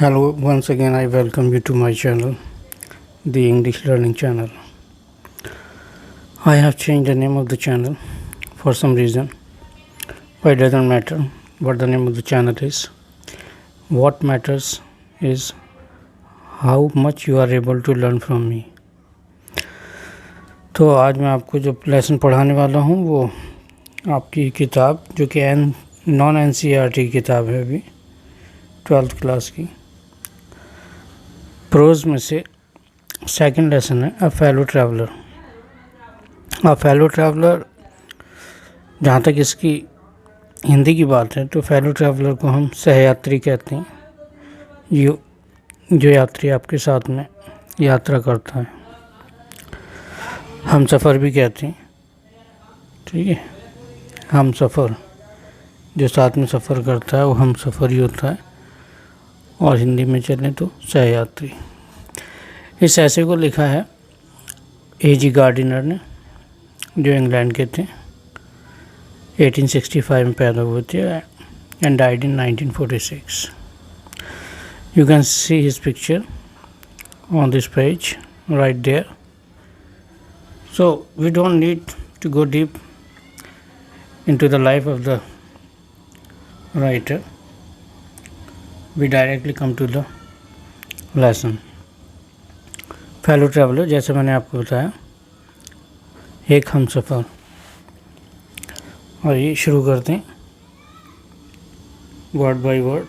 Hello, once again I welcome you to my channel, the English Learning Channel. I have changed the name of the channel for some reason, but it doesn't matter what the name of the channel is. What matters is how much you are able to learn from me. तो आज मैं आपको जो lesson पढ़ाने वाला हूँ वो आपकी किताब जो कि नॉन NCERT की किताब है अभी 12th क्लास की प्रोज में से सेकंड लेसन है a fellow traveller. A fellow traveller, जहाँ तक इसकी हिंदी की बात है तो फेलो ट्रैवलर को हम सहयात्री कहते हैं, जो यात्री आपके साथ में यात्रा करता है। हम सफ़र भी कहते हैं, ठीक है। हम सफ़र, जो साथ में सफ़र करता है वो हम सफ़र ही होता है, और हिंदी में चलें तो सहयात्री। इस ऐसे को लिखा है A.G. गार्डिनर ने, जो इंग्लैंड के थे, 1865 में पैदा हुए थे and died in 1946। You can see his picture on this page right there. So we don't need to go deep into the life of the writer. We directly come to the lesson. Fellow traveller, जैसे मैंने आपको बताया, एक हम सफ़र। और ये शुरू करते हैं वर्ड बाय वर्ड।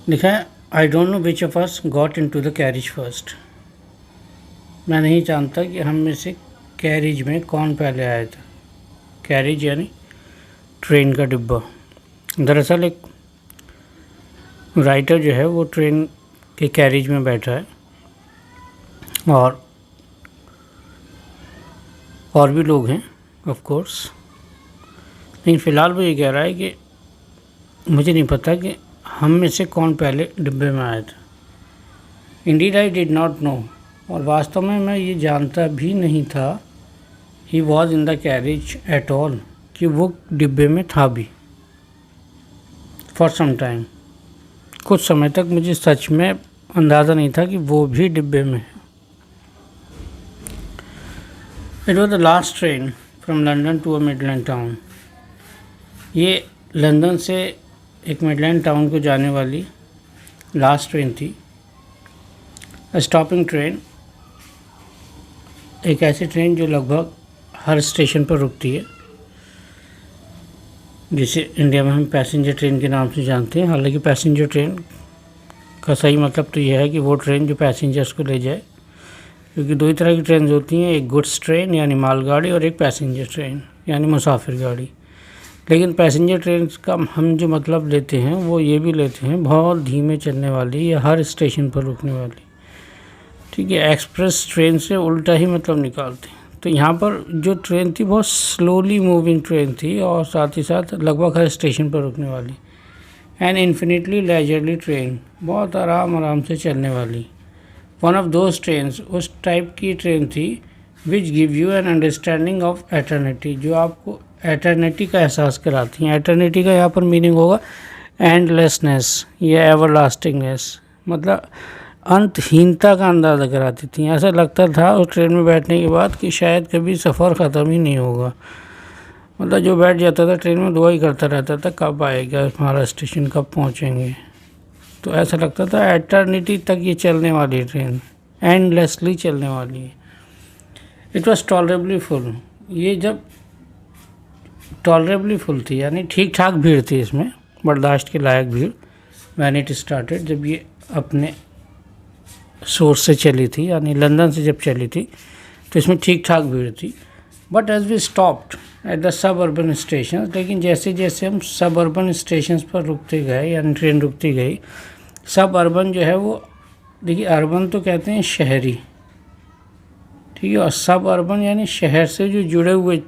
लिखा है I don't know which of us got into the carriage first. मैं नहीं जानता कि हम में से कैरिज में कौन पहले आया था। कैरिज यानी ट्रेन का डिब्बा। दरअसल एक राइटर जो है वो ट्रेन के कैरिज में बैठा है, और भी लोग हैं ऑफ कोर्स, लेकिन फ़िलहाल वो ये कह रहा है कि मुझे नहीं पता कि हम में से कौन पहले डिब्बे में आया था। Indeed I did not know, और वास्तव में मैं ये जानता भी नहीं था he was in the carriage at all, कि वो डिब्बे में था भी। फॉर सम टाइम, कुछ समय तक मुझे सच में अंदाज़ा नहीं था कि वो भी डिब्बे में है। It was the last train from London to a Midland town. ये लंदन से एक मिडलैंड टाउन को जाने वाली लास्ट ट्रेन थी। अ स्टॉपिंग ट्रेन, एक ऐसी ट्रेन जो लगभग हर स्टेशन पर रुकती है, जिसे इंडिया में हम पैसेंजर ट्रेन के नाम से जानते हैं। हालांकि पैसेंजर ट्रेन का सही मतलब तो यह है कि वो ट्रेन जो पैसेंजर्स को ले जाए, क्योंकि दो ही तरह की ट्रेन होती हैं, एक गुड्स ट्रेन यानी मालगाड़ी और एक पैसेंजर ट्रेन यानी मुसाफिर गाड़ी। लेकिन पैसेंजर ट्रेन का हम जो मतलब लेते हैं वो ये भी लेते हैं बहुत धीमे चलने वाली या हर स्टेशन पर रुकने वाली, ठीक है। एक्सप्रेस ट्रेन से उल्टा ही मतलब निकालते हैं। तो यहाँ पर जो ट्रेन थी बहुत स्लोली मूविंग ट्रेन थी, और साथ ही साथ लगभग हर स्टेशन पर रुकने वाली। एंड इन्फिनिटली लेजरली ट्रेन, बहुत आराम से चलने वाली। वन ऑफ दोज ट्रेन्स, उस टाइप की ट्रेन थी which give you an understanding of eternity, जो आपको एटर्निटी का एहसास कराती हैं। एटर्निटी का यहाँ पर मीनिंग होगा एंडलेसनेस या एवरलास्टिंगनेस, मतलब अंतहीनता का अंदाज़ा कराती थी। ऐसा लगता था उस ट्रेन में बैठने के बाद कि शायद कभी सफ़र ख़त्म ही नहीं होगा। मतलब जो बैठ जाता था ट्रेन में दुआ ही करता रहता था कब आएगा हमारा स्टेशन, कब पहुंचेंगे। तो ऐसा लगता था एटर्निटी तक ये चलने वाली ट्रेन, एंडलेसली चलने वाली है। इट वॉज टॉलरेबली फुल, ये जब टॉलरेबली फुल थी यानी ठीक ठाक भीड़ थी, इसमें बर्दाश्त के लायक भीड़। व्हेन इट स्टार्टेड, जब ये अपने सोर्स से चली थी यानी लंदन से जब चली थी तो इसमें ठीक ठाक भीड़ थी। But as we stopped at the suburban station, लेकिन जैसे जैसे हम सब अर्बन स्टेशन पर रुकते गए यानी ट्रेन रुकती गई, सब अर्बन जो है वो, देखिए अर्बन तो कहते हैं शहरी, ठीक है, और सब अर्बन यानी शहर से जो जुड़े हुए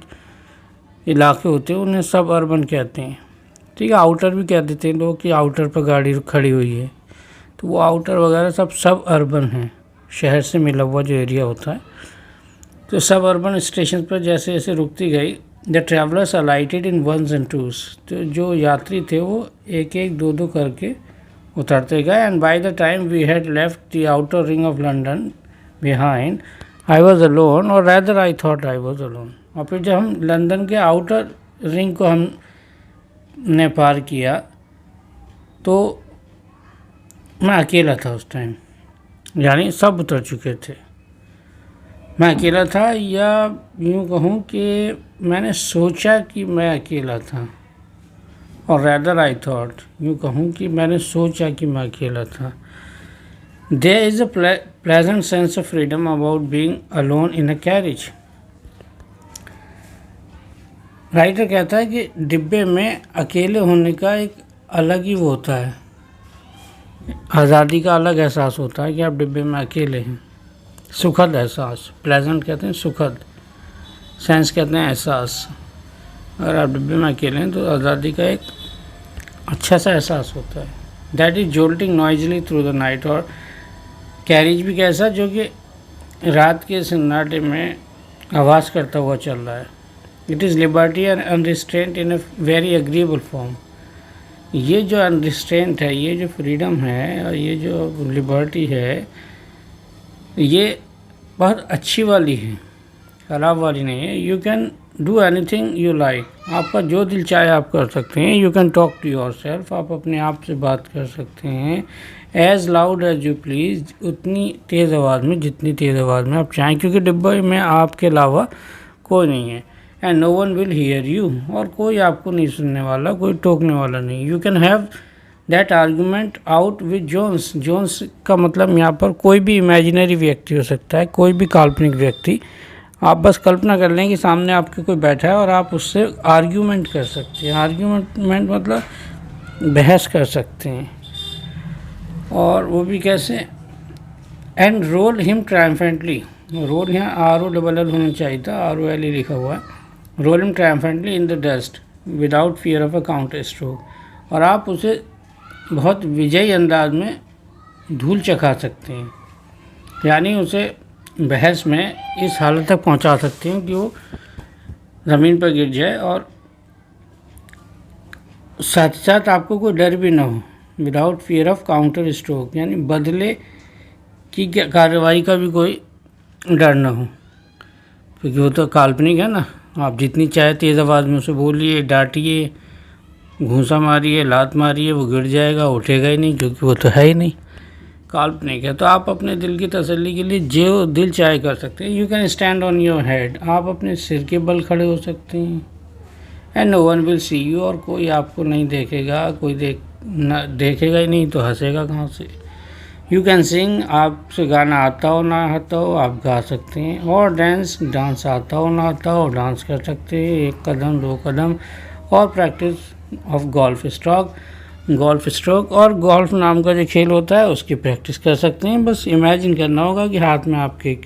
इलाके होते हैं उन्हें सब अर्बन कहते हैं, ठीक है। आउटर भी कह देते हैं लोग कि आउटर पर गाड़ी खड़ी हुई है, तो वो आउटर वगैरह सब अर्बन हैं, शहर से मिला हुआ जो एरिया होता है। तो सब अर्बन स्टेशन पर जैसे जैसे रुकती गई the travellers alighted in ones and twos, तो जो यात्री थे वो एक एक दो दो करके उतरते गए. And by the time we had left the outer ring of London behind I was alone, और rather I thought I was alone. और फिर जब हम लंदन के आउटर रिंग को हमने पार किया तो मैं अकेला था उस टाइम, यानी सब उतर चुके थे, मैं अकेला था. या यूँ कहूँ कि मैंने सोचा कि मैं अकेला था, और रैदर आई थॉट, यूँ कहूँ कि मैंने सोचा कि मैं अकेला था. There is a pleasant sense of freedom about being alone in a carriage. Writer कहता है कि डिब्बे में अकेले होने का एक अलग ही वो होता है, आज़ादी का अलग एहसास होता है कि आप डिब्बे में अकेले हैं. सुखद एहसास, प्लेजेंट कहते हैं सुखद, सेंस कहते हैं एहसास. अगर आप डिब्बे में अकेले हैं तो आज़ादी का एक अच्छा सा एहसास होता है. That is jolting noisily through the night, और कैरेज भी कैसा जो कि रात के सन्नाटे में आवाज़ करता हुआ चल रहा है. It is liberty and unrestraint in a very agreeable form. ये जो अनरिस्ट्रेंट है, ये जो फ्रीडम है, और ये जो लिबर्टी है, ये बहुत अच्छी वाली है, ख़राब वाली नहीं है. You can do anything you like, आपका जो दिल चाहे आप कर सकते हैं. You can talk to yourself, आप अपने आप से बात कर सकते हैं. As loud as you please, उतनी तेज़ आवाज़ में जितनी तेज़ आवाज़ में आप चाहें, क्योंकि डिब्बे में आपके अलावा कोई नहीं है. And no one will hear you, और कोई आपको नहीं सुनने वाला, कोई टोकने वाला नहीं. You can have that argument out with Jones. Jones का मतलब यहाँ पर कोई भी इमेजिनरी व्यक्ति हो सकता है, कोई भी काल्पनिक व्यक्ति. आप बस कल्पना कर लें कि सामने आपके कोई बैठा है और आप उससे आर्ग्यूमेंट कर सकते हैं. आर्ग्यूमेंट मतलब बहस कर सकते हैं, और वो भी कैसे. And roll him triumphantly, roll यहाँ ROLL होना चाहिए था, ROL लिखा हुआ है. Roll him triumphantly in the dust without fear of a counter stroke, और आप उसे बहुत विजयी अंदाज में धूल चखा सकते हैं, यानी उसे बहस में इस हालत तक पहुंचा सकते हैं कि वो ज़मीन पर गिर जाए, और साथ साथ आपको कोई डर भी ना हो. Without fear of counter stroke, यानी बदले की कार्रवाई का भी कोई डर ना हो, क्योंकि वो तो काल्पनिक है ना. आप जितनी चाहे तेज़ आवाज़ में उसे बोलिए, डांटिए, घूंसा मारिए, लात मारिए, वो गिर जाएगा, उठेगा ही नहीं, क्योंकि वो तो है ही नहीं, काल्पनिक है. तो आप अपने दिल की तसल्ली के लिए जो दिल चाहे कर सकते हैं. You can stand on your head, आप अपने सिर के बल खड़े हो सकते हैं. And no one will see you, और कोई आपको नहीं देखेगा, कोई देखेगा ही नहीं तो हंसेगा कहाँ से. यू कैन सिंग, आपसे गाना आता हो ना आता हो आप गा सकते हैं. और डांस आता हो ना आता हो डांस कर सकते हैं, 1 कदम 2 कदम. और प्रैक्टिस ऑफ गोल्फ स्ट्रोक, और गोल्फ नाम का जो खेल होता है उसकी प्रैक्टिस कर सकते हैं. बस इमेजिन करना होगा कि हाथ में आपके एक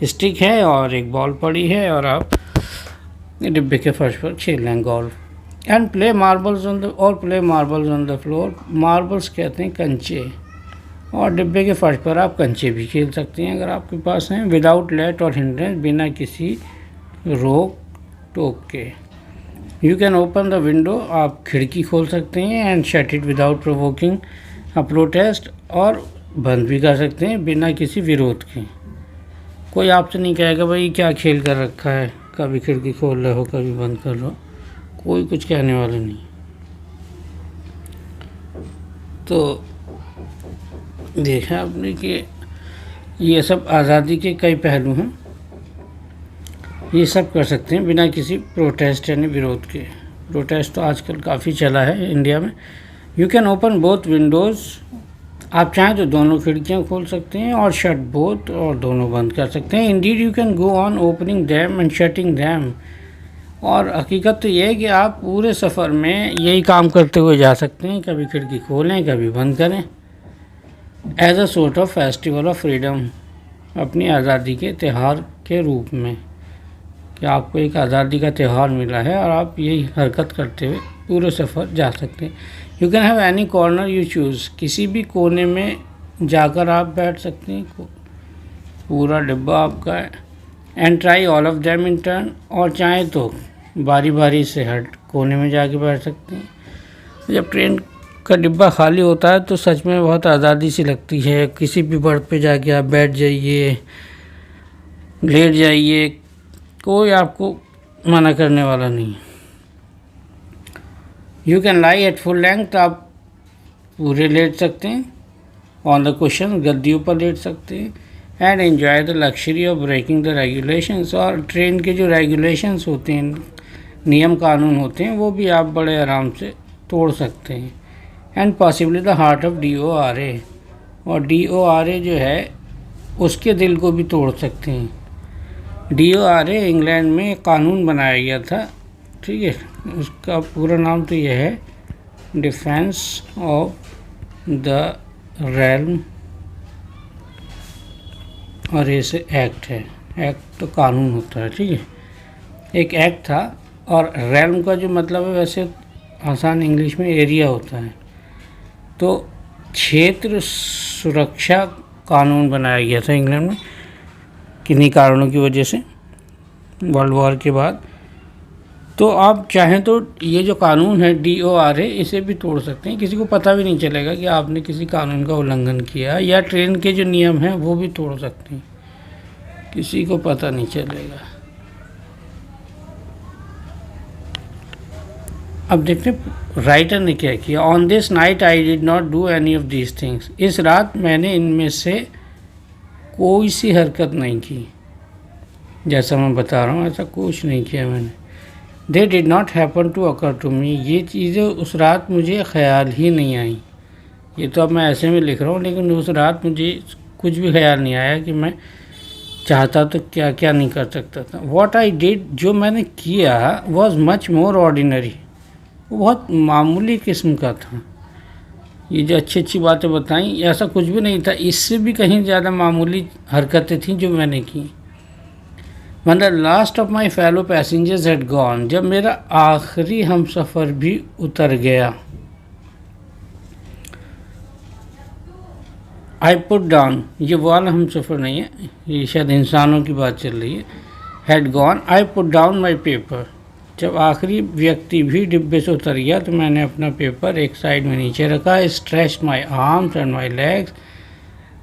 स्टिक है और एक बॉल पड़ी है, और आप डिब्बे के फर्श पर खेल रहे हैं golf. And play marbles on the floor, marbles कहते हैं कंचे, और डिब्बे के फर्श पर आप कंचे भी खेल सकते हैं अगर आपके पास हैं. विदाउट लेट और हिंड्रेंस, बिना किसी रोक टोक के. You can open the window, आप खिड़की खोल सकते हैं. And shut it without provoking a protest, और बंद भी कर सकते हैं बिना किसी विरोध के. कोई आपसे नहीं कहेगा भाई क्या खेल कर रखा है, कभी खिड़की खोल रहे हो कभी बंद कर रहे हो, कोई कुछ कहने वाला नहीं. तो देखा आपने कि ये सब आज़ादी के कई पहलू हैं. ये सब कर सकते हैं बिना किसी प्रोटेस्ट यानी विरोध के. प्रोटेस्ट तो आजकल काफ़ी चला है इंडिया में. You can open both Windows, आप चाहें तो दोनों खिड़कियां खोल सकते हैं. और शट बोथ, और दोनों बंद कर सकते हैं. Indeed you can go on opening them and shutting them, और हकीकत तो ये है कि आप पूरे सफ़र में यही काम करते हुए जा सकते हैं, कभी खिड़की खोलें कभी बंद करें. As a sort of festival of freedom, अपनी आज़ादी के त्यौहार के रूप में, कि आपको एक आज़ादी का त्यौहार मिला है और आप यही हरकत करते हुए पूरे सफ़र जा सकते हैं. You can have any corner you choose, किसी भी कोने में जाकर आप बैठ सकते हैं, पूरा डिब्बा आपका है. And try all of them in turn, और चाहें तो बारी बारी से हट कोने में जाके बैठ सकते हैं। जब ट्रेन का डिब्बा खाली होता है तो सच में बहुत आज़ादी सी लगती है। किसी भी बर्थ पे जाके आप बैठ जाइए, लेट जाइए, कोई आपको मना करने वाला नहीं। You can lie at full length, आप पूरे लेट सकते हैं। ऑन द कुशन, गद्दियों पर लेट सकते हैं। And enjoy the luxury of breaking the regulations, और ट्रेन के जो रेगुलेशंस होते हैं, नियम कानून होते हैं, वो भी आप बड़े आराम से तोड़ सकते हैं। And possibly the heart of DORA, और DORA जो है उसके दिल को भी तोड़ सकते हैं। DORA इंग्लैंड में एक कानून बनाया गया था, ठीक है, उसका पूरा नाम तो यह है डिफेंस ऑफ द रेल्म, और ऐसे एक्ट है। एक्ट तो कानून होता है, ठीक है, एक एक्ट था। और रेल्म का जो मतलब है वैसे आसान इंग्लिश में एरिया होता है। तो क्षेत्र सुरक्षा कानून बनाया गया था इंग्लैंड में किन्हीं कारणों की वजह से, वर्ल्ड वॉर के बाद। तो आप चाहें तो ये जो कानून है DORA, इसे भी तोड़ सकते हैं। किसी को पता भी नहीं चलेगा कि आपने किसी कानून का उल्लंघन किया, या ट्रेन के जो नियम हैं वो भी तोड़ सकते हैं, किसी को पता नहीं चलेगा। अब देखते हैं राइटर ने क्या किया। On this night I did not do any of these things, इस रात मैंने इनमें से कोई सी हरकत नहीं की। जैसा मैं बता रहा हूँ ऐसा कुछ नहीं किया मैंने। They did not happen to occur to me, ये चीज़ें उस रात मुझे ख्याल ही नहीं आई। ये तो अब मैं ऐसे में लिख रहा हूँ, लेकिन उस रात मुझे कुछ भी ख्याल नहीं आया कि मैं चाहता तो क्या क्या नहीं कर सकता था। वॉट आई डिड, जो मैंने किया, वॉज मच मोर ऑर्डिनरी, वो बहुत मामूली किस्म का था। ये जो अच्छी अच्छी बातें बताई, ऐसा कुछ भी नहीं था, इससे भी कहीं ज़्यादा मामूली हरकतें थीं जो मैंने की। When the last of my fellow passengers had gone, जब मेरा आखिरी हम सफ़र भी उतर गया, I put down, ये वाला हम सफ़र नहीं है, ये शायद इंसानों की बात चल रही है। Had gone, I put down my paper, जब आखिरी व्यक्ति भी डिब्बे से उतर गया तो मैंने अपना पेपर एक साइड में नीचे रखा। Stretched my arms and my legs,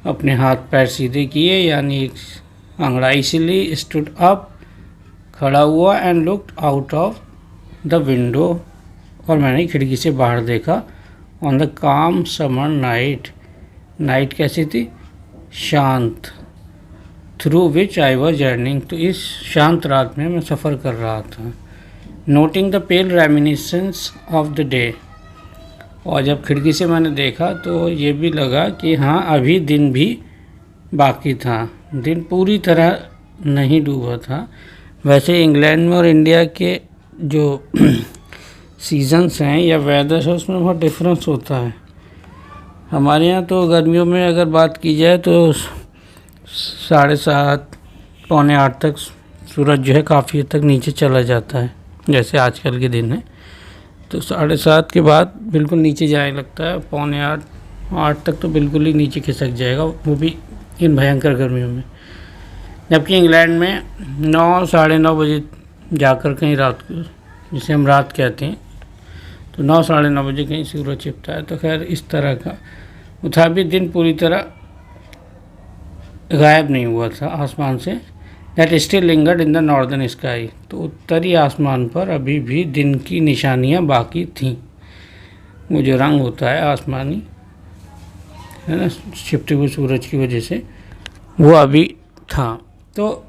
अपने हाथ पैर सीधे किए, यानी अंगड़ाई से ली। स्टूड अप, खड़ा हुआ। And looked out of the window, और मैंने खिड़की से बाहर देखा। ऑन द काम समर नाइट, नाइट कैसी थी, शांत। Through which I was journeying, तो इस शांत रात में मैं सफ़र कर रहा था। Noting the pale reminiscence of the day, और जब खिड़की से मैंने देखा तो ये भी लगा कि हाँ अभी दिन भी बाकी था, दिन पूरी तरह नहीं डूबा था। वैसे इंग्लैंड में और इंडिया के जो सीजन्स हैं या वेदर्स है उसमें बहुत डिफरेंस होता है। हमारे यहाँ तो गर्मियों में अगर बात की जाए तो 7:30 पौने 8 तक सूरज जो है काफ़ी हद तक नीचे चला जाता है, जैसे आजकल के दिन है। तो 7:30 के बाद बिल्कुल नीचे जाने लगता है, पौने 8 तक तो बिल्कुल ही नीचे खिसक जाएगा, वो भी इन भयंकर गर्मियों में। जबकि इंग्लैंड में 9 साढ़े 9 बजे जाकर कहीं रात को, जिसे हम रात कहते हैं, तो 9 साढ़े 9 बजे कहीं सूरज छिपता है। तो खैर इस तरह का वो था, भी दिन पूरी तरह गायब नहीं हुआ था आसमान से। That still lingered in the northern sky, तो उत्तरी आसमान पर अभी भी दिन की निशानियाँ बाकी थीं। वो जो रंग होता है आसमानी, है ना, छिपते हुए सूरज की वजह से, वो अभी था। तो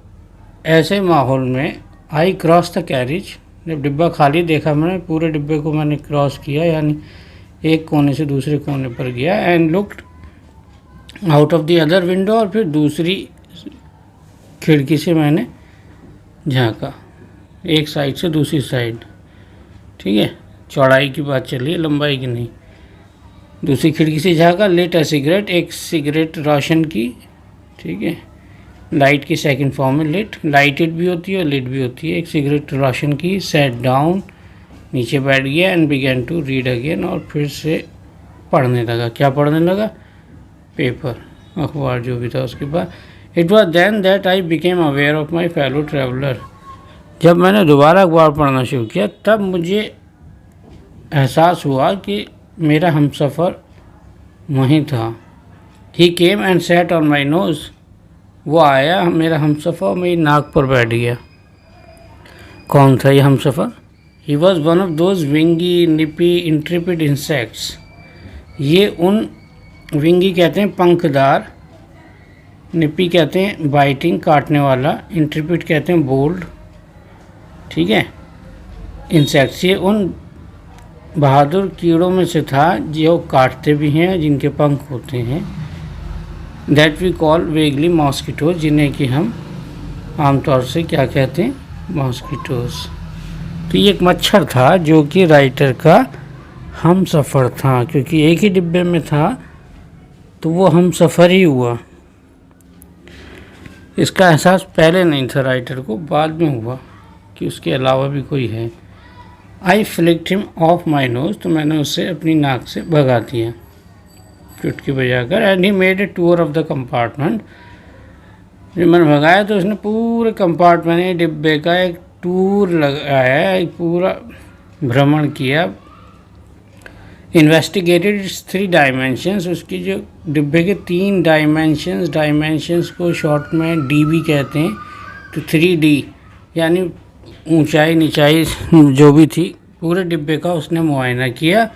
ऐसे माहौल में आई क्रॉस द कैरिज, जब डिब्बा खाली देखा मैंने, पूरे डिब्बे को मैंने क्रॉस किया, यानी एक कोने से दूसरे कोने पर गया। And looked out of the other window, और फिर दूसरी खिड़की से मैंने झांका, एक साइड से दूसरी साइड, ठीक है, चौड़ाई की बात चल रही है, लंबाई की नहीं। दूसरी खिड़की से झांका। लेट अ सिगरेट, एक सिगरेट रोशन की, ठीक है, लाइट की सेकंड फॉर्म में लिट, लाइटेड भी होती है और लिट भी होती है। एक सिगरेट रोशन की। सेट डाउन, नीचे बैठ गया। And began to read again, और फिर से पढ़ने लगा। क्या पढ़ने लगा, पेपर, अखबार जो भी था उसके बाद। It was then that I became aware of my fellow traveller, जब मैंने दोबारा अखबार पढ़ना शुरू किया तब मुझे एहसास हुआ कि मेरा हमसफ़र वहीं था। He came and sat on my nose, वो आया, मेरा हमसफ़र मेरी नाक पर बैठ गया। कौन था ये हमसफ़र? He was one of those wingy nippy intrepid insects. ये उन, विंगी कहते हैं पंखदार, निपी कहते हैं बाइटिंग काटने वाला, इंट्रिपिड कहते हैं बोल्ड, ठीक है, इंसेक्ट्स। ये उन बहादुर कीड़ों में से था जो काटते भी हैं, जिनके पंख होते हैं। That we call vaguely mosquitoes, जिन्हें कि हम आमतौर से क्या कहते हैं? मॉस्किटोज। तो ये एक मच्छर था जो कि राइटर का हमसफ़र था, क्योंकि एक ही डिब्बे में था तो वो हमसफ़र ही हुआ। इसका एहसास पहले नहीं था राइटर को, बाद में हुआ कि उसके अलावा भी कोई है। I flicked him off my nose, तो मैंने उसे अपनी नाक से भगा दिया चुटकी बजाकर। And he made a tour of the compartment, जब मैंने भगाया तो उसने पूरे कंपार्टमेंट डिब्बे का एक टूर लगाया, एक पूरा भ्रमण किया। इन्वेस्टिगेटेड इट्स 3 डायमेंशंस, उसकी जो डिब्बे के 3 डायमेंशंस को शॉर्ट में डीबी कहते हैं। तो 3D यानी ऊंचाई नीचाई जो भी थी, पूरे डिब्बे का उसने मुआयना किया।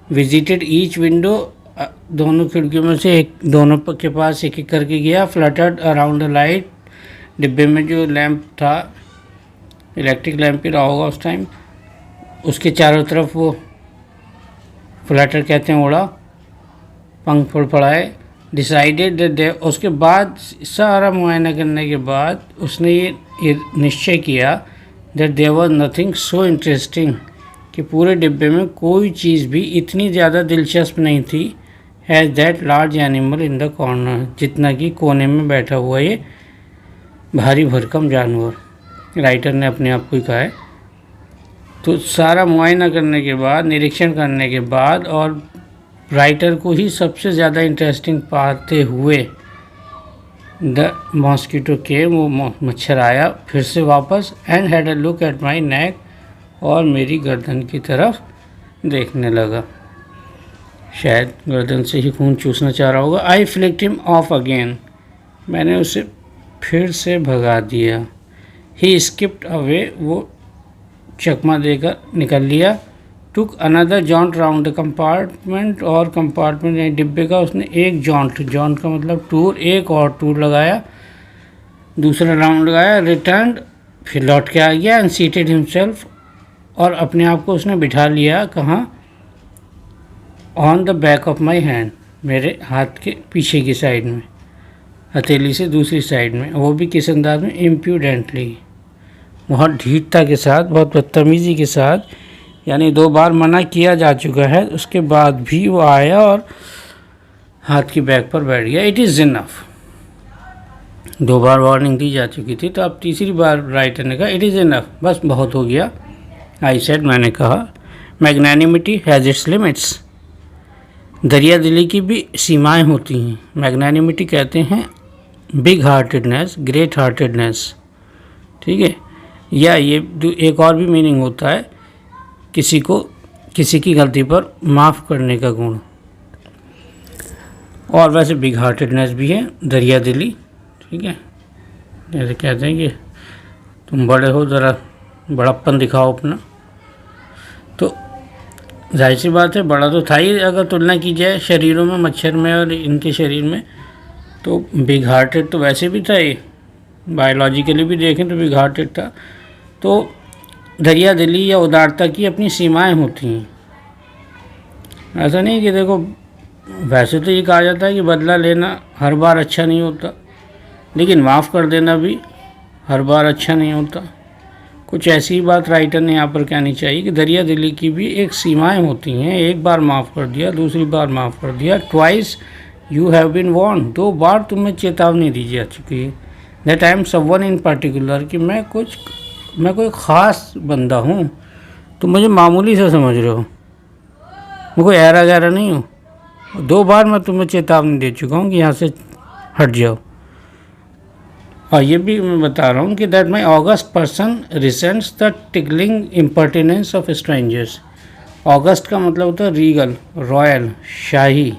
विजिटेड ईच विंडो, दोनों खिड़कियों में से एक, दोनों के पास एक एक करके गया। फ्लटर्ड अराउंड द लाइट, डिब्बे में जो लैंप था, इलेक्ट्रिक लैंप ही रहा होगा उस टाइम, उसके चारों तरफ वो फ्लटर कहते हैं उड़ा, पंख फड़फड़ाए। डिसाइडेड दैट, उसके बाद सारा मुआयना करने के बाद उसने ये निश्चय किया that there was nothing so interesting, कि पूरे डिब्बे में कोई चीज़ भी इतनी ज़्यादा दिलचस्प नहीं थी has that large animal in the corner, जितना कि कोने में बैठा हुआ ये भारी भरकम जानवर। राइटर ने अपने आप को ही कहा है। तो सारा मुआयना करने के बाद, निरीक्षण करने के बाद, और राइटर को ही सबसे ज़्यादा इंटरेस्टिंग पाते हुए द मॉस्किटो के, वो मच्छर आया फिर से वापस। And had a look at my neck, और मेरी गर्दन की तरफ देखने लगा, शायद गर्दन से ही खून चूसना चाह रहा होगा। आई फ्लिक्ड हिम ऑफ अगेन, मैंने उसे फिर से भगा दिया। ही स्किप्ड अवे, वो चकमा देकर निकल लिया। Took another joint round the compartment, और कंपार्टमेंट यानी डिब्बे का उसने एक जॉन्ट का मतलब टूर, एक और टूर लगाया, दूसरा राउंड लगाया। रिटर्न, फिर लौट के आ गया। एंड सीटेड हिमसेल्फ, और अपने आप को उसने बिठा लिया। कहाँ? On the back of my hand, मेरे हाथ के पीछे की साइड में, हथेली से दूसरी साइड में। वो भी किस अंदाज में? इम्प्यूडेंटली, बहुत ढीठता के साथ, बहुत बदतमीज़ी के साथ, यानी 2 बार मना किया जा चुका है, उसके बाद भी वो आया और हाथ की बैग पर बैठ गया। इट इज़ इनफ, 2 बार वार्निंग दी जा चुकी थी, तो अब तीसरी बार राइटर ने कहा इट इज़ इनफ, बस बहुत हो गया। आई सेड, मैंने कहा। मैग्नानिमिटी हैज़ इट्स लिमिट्स, दरिया दिली की भी सीमाएं होती हैं। मैग्नानिमिटी कहते हैं बिग हार्टेडनेस, ग्रेट हार्टेडनेस, ठीक है। या ये एक और भी मीनिंग होता है, किसी को किसी की गलती पर माफ़ करने का गुण। और वैसे बिग हार्टेडनेस भी है, दरिया दिली, ठीक है। जैसे कहते हैं कि तुम बड़े हो, ज़रा बड़प्पन दिखाओ अपना। तो जाहिर सी बात है, बड़ा तो था ही अगर तुलना की जाए शरीरों में, मच्छर में और इनके शरीर में, तो बिग हार्टेड तो वैसे भी था ये, बायोलॉजिकली भी देखें तो बिग हार्टेड था। तो दरिया दिली या उदारता की अपनी सीमाएं होती हैं। ऐसा नहीं कि देखो, वैसे तो ये कहा जाता है कि बदला लेना हर बार अच्छा नहीं होता, लेकिन माफ़ कर देना भी हर बार अच्छा नहीं होता। कुछ ऐसी ही बात राइटर ने यहाँ पर कहनी चाहिए कि दरिया दिली की भी एक सीमाएं होती हैं। एक बार माफ़ कर दिया, दूसरी बार माफ़ कर दिया। Twice you have been warned, 2 बार तुम्हें चेतावनी दी जा चुकी है। That I am someone in particular, कि मैं कोई ख़ास बंदा हूँ, तुम मुझे मामूली से समझ रहे हो, मैं कोई ऐरा गैरा नहीं हूँ। 2 बार मैं तुम्हें चेतावनी दे चुका हूँ कि यहाँ से हट जाओ। और ये भी मैं बता रहा हूँ कि that my august person resents the tickling impertinence of strangers. August का मतलब होता है रीगल, रॉयल, शाही,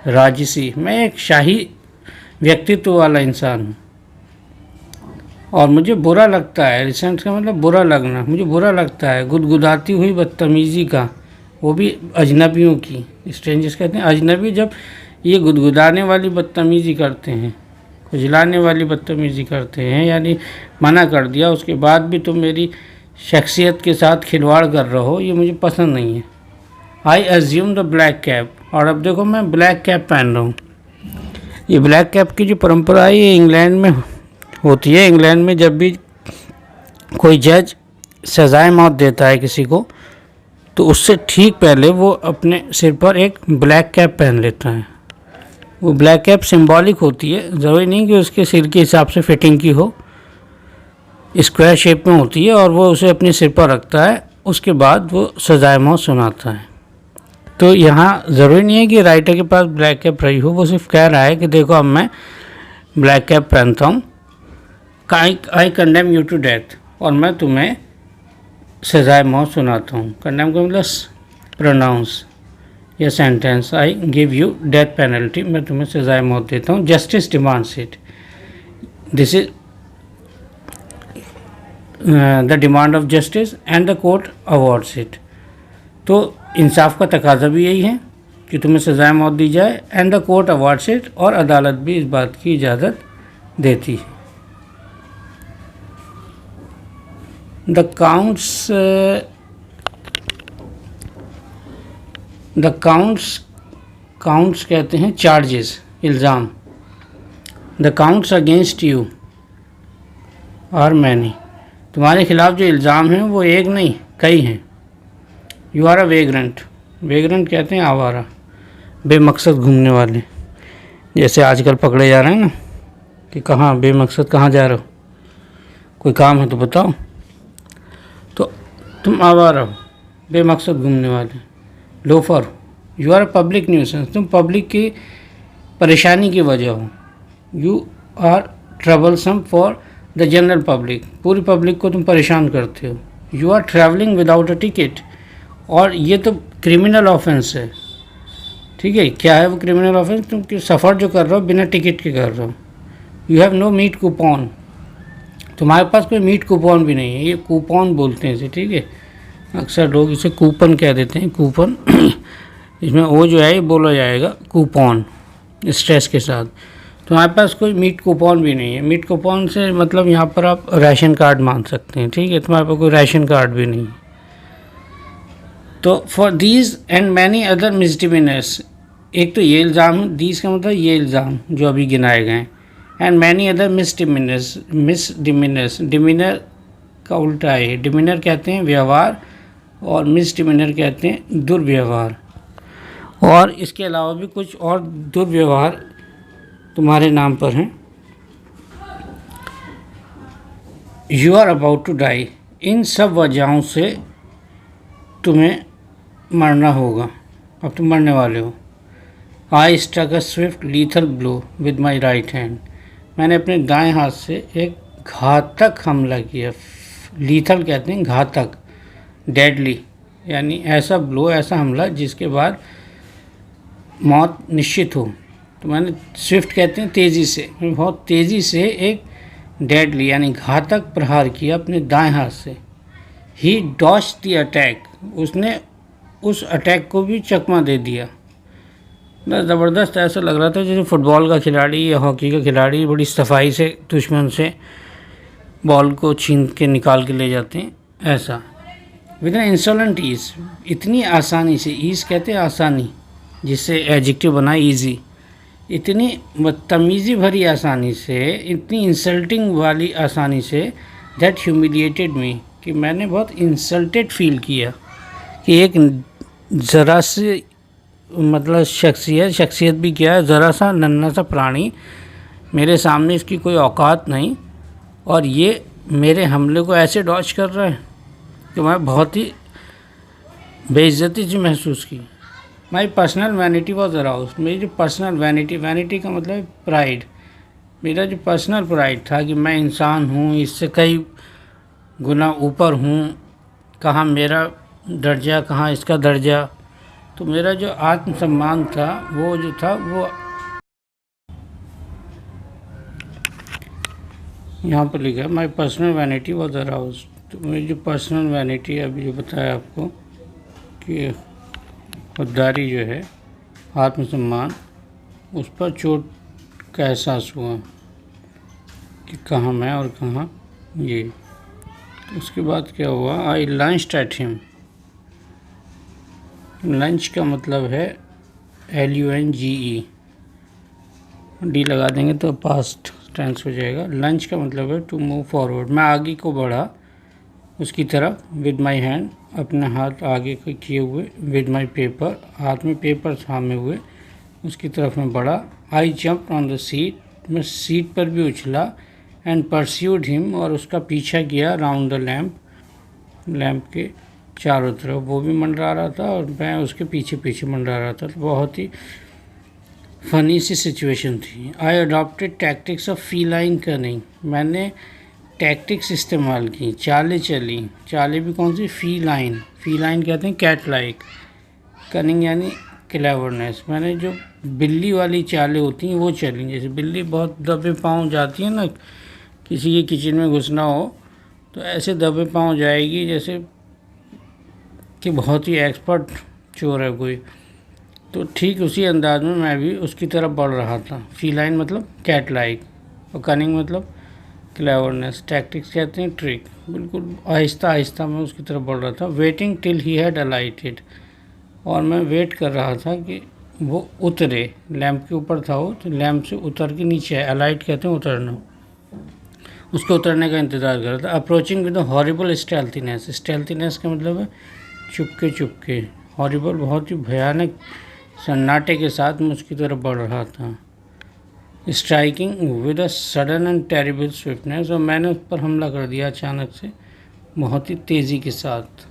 राजसी। मैं एक शाही व्यक्तित्व वाला इंसान हूँ और मुझे बुरा लगता है, रिसेंट का मतलब बुरा लगना, मुझे बुरा लगता है गुदगुदाती हुई बदतमीज़ी का, वो भी अजनबियों की। स्ट्रेंजर्स कहते हैं अजनबी जब ये गुदगुदाने वाली बदतमीज़ी करते हैं, खुजलाने वाली बदतमीज़ी करते हैं, यानी मना कर दिया उसके बाद भी तुम मेरी शख्सियत के साथ खिलवाड़ कर रहे हो, ये मुझे पसंद नहीं है। I assume the black cap, और अब देखो मैं ब्लैक कैप पहन रहा हूँ। ये ब्लैक कैप की जो परंपरा है ये इंग्लैंड में होती है। इंग्लैंड में जब भी कोई जज सज़ाए मौत देता है किसी को, तो उससे ठीक पहले वो अपने सिर पर एक ब्लैक कैप पहन लेता है। वो ब्लैक कैप सिंबॉलिक होती है, ज़रूरी नहीं कि उसके सिर के हिसाब से फिटिंग की हो, स्क्वायर शेप में होती है, और वो उसे अपने सिर पर रखता है। उसके बाद वो सज़ाए मौत सुनाता है। तो यहाँ ज़रूरी नहीं है कि राइटर के पास ब्लैक कैप रही हो, वो सिर्फ कह रहा है कि देखो अब मैं ब्लैक कैप पहनता हूँ, I condemn you to death, और मैं तुम्हें सज़ाए मौत सुनाता हूँ। कंडेम का मतलब प्रोनाउंस या sentence, I give you death penalty, मैं तुम्हें सज़ाए मौत देता हूँ। Justice demands it, this is the demand of justice and the court awards it. तो इंसाफ का तकाजा भी यही है कि तुम्हें सज़ाए मौत दी जाए, and the court awards it, और अदालत भी इस बात की इजाज़त देती है। द काउंट्स कहते हैं चार्जेस, इल्ज़ाम। The counts against you are many, तुम्हारे खिलाफ जो इल्ज़ाम हैं वो एक नहीं कई हैं। You are a vagrant, vagrant कहते हैं आवारा, बेमकसद घूमने वाले। जैसे आजकल पकड़े जा रहे हैं ना कि कहाँ बेमकसद कहाँ जा रहे हो, कोई काम है तो बताओ, तो तुम आवारा हो, बेमकसद घूमने वाले। Loafer, you are a public nuisance, तुम पब्लिक की परेशानी की वजह हो। You are troublesome for the general public, पूरी पब्लिक को तुम परेशान करते हो। You are travelling without a ticket, और ये तो क्रिमिनल ऑफेंस है। ठीक है, क्या है वो क्रिमिनल ऑफेंस? तुम सफ़र जो कर रहे हो बिना टिकट के कर रहे हो। You have no meat coupon, तुम्हारे पास कोई मीट कूपन भी नहीं है। ये कूपन बोलते हैं इसे, ठीक है, अक्सर लोग इसे कूपन कह देते हैं, कूपन इसमें वो जो है ये बोला जाएगा कूपन स्ट्रेस के साथ। तुम्हारे पास कोई मीट कूपन भी नहीं है। मीट कूपन से मतलब यहाँ पर आप राशन कार्ड मान सकते हैं, ठीक है, तुम्हारे पास कोई राशन कार्ड भी नहीं है। तो for these and many other misdemeanours, एक तो ये इल्ज़ाम, दीज का मतलब ये इल्ज़ाम जो अभी गिनाए गए, एंड मैनी अदर मिसडिमिनर्स, डिमिनर का उल्टा है, डिमिनर कहते हैं व्यवहार और मिसडिमिनर कहते हैं दुर्व्यवहार। और इसके अलावा भी कुछ और दुर्व्यवहार तुम्हारे नाम पर हैं। You are about to die, इन सब वजहों से तुम्हें मरना होगा, अब तुम मरने वाले हो। I struck a swift lethal blow with my right hand, मैंने अपने दाएं हाथ से एक घातक हमला किया। लीथल कहते हैं घातक, डेडली, यानी ऐसा ब्लो, ऐसा हमला जिसके बाद मौत निश्चित हो। तो मैंने स्विफ्ट कहते हैं तेज़ी से, मैं बहुत तेज़ी से एक डेडली यानी घातक प्रहार किया अपने दाएं हाथ से। ही डॉच्ड द अटैक, उसने उस अटैक को भी चकमा दे दिया। ज़बरदस्त ऐसा लग रहा था जैसे फुटबॉल का खिलाड़ी या हॉकी का खिलाड़ी बड़ी सफाई से दुश्मन से बॉल को छीन के निकाल के ले जाते हैं, ऐसा। विद एन इंसोलेंट ईज, इतनी आसानी से, ईज कहते हैं आसानी, जिससे एडजेक्टिव बना ईजी, इतनी बदतमीज़ी भरी आसानी से, इतनी इंसल्टिंग वाली आसानी से, दैट ह्यूमिलिएटेड मी, कि मैंने बहुत इंसल्टेड फील किया कि एक ज़रा से मतलब शख्सियत भी क्या है, ज़रा सा नन्हा सा प्राणी, मेरे सामने इसकी कोई औकात नहीं, और ये मेरे हमले को ऐसे डॉच कर रहा है कि मैं बहुत ही बेइज्जती से महसूस की। My personal vanity was aroused, मेरी जो पर्सनल वैनिटी, वैनिटी का मतलब प्राइड, मेरा जो पर्सनल प्राइड था कि मैं इंसान हूँ, इससे कई गुना ऊपर हूँ, कहाँ मेरा दर्जा कहाँ इसका दर्जा, तो मेरा जो आत्मसम्मान था वो जो था वो यहाँ पर लिखा है my personal vanity was arouse. तो मेरी जो पर्सनल वैनिटी अभी जो बताया आपको कि खुददारी जो है, आत्मसम्मान, उस पर चोट का एहसास हुआ कि कहाँ मैं और कहाँ ये। तो उसके बाद क्या हुआ, आई लंच्ड एट हिम। लंच का मतलब है LUNGE, डी लगा देंगे तो पास्ट टेंस हो जाएगा। लंच का मतलब है टू मूव फॉरवर्ड, मैं आगे को बढ़ा उसकी तरफ, विद माई हैंड, अपने हाथ आगे किए हुए, विद माई पेपर, हाथ में पेपर थामे हुए उसकी तरफ मैं बढ़ा। I jump on the seat, मैं सीट पर भी उछला, एंड परस्यूड हिम, और उसका पीछा किया, राउंड द लैम्प, लैम्प के चारों तरफ, वो भी मंडरा रहा था और मैं उसके पीछे पीछे मंडरा रहा था। तो बहुत ही फनी सी सिचुएशन थी। आई adopted tactics of feline cunning, मैंने टैक्टिक्स इस्तेमाल की, चालें चली, चालें भी कौन सी, फीलाइन, फीलाइन कहते हैं कैट लाइक, कनिंग यानी क्लेवरनेस, मैंने जो बिल्ली वाली चालें होती हैं वो चली। जैसे बिल्ली बहुत दबे पाँव जाती है ना, किसी के किचन में घुसना हो तो ऐसे दबे पाँव जाएगी जैसे कि बहुत ही एक्सपर्ट चोर है कोई। तो ठीक उसी अंदाज में मैं भी उसकी तरफ बढ़ रहा था। फीलाइन मतलब कैट लाइक, और कनिंग मतलब क्लेवरनेस, टैक्टिक्स कहते हैं ट्रिक, बिल्कुल आहिस्ता आहिस्ता मैं उसकी तरफ बढ़ रहा था। वेटिंग टिल ही हैड अलाइटेड, और मैं वेट कर रहा था कि वो उतरे, लैंप के ऊपर था वो, तो लैंप से उतर के नीचे है, अलाइट कहते हैं उतरना, उसके उतरने का इंतज़ार कर रहा था। अप्रोचिंग विद हॉरिबल स्टेल्थीनेस, स्टेल्थीनेस का मतलब है चुपके चुपके, हॉरिबल बहुत ही भयानक सन्नाटे के साथ मैं उसकी तरफ बढ़ रहा था। Striking with a sudden and terrible swiftness, और मैंने उस पर हमला कर दिया अचानक से, बहुत ही तेज़ी के साथ।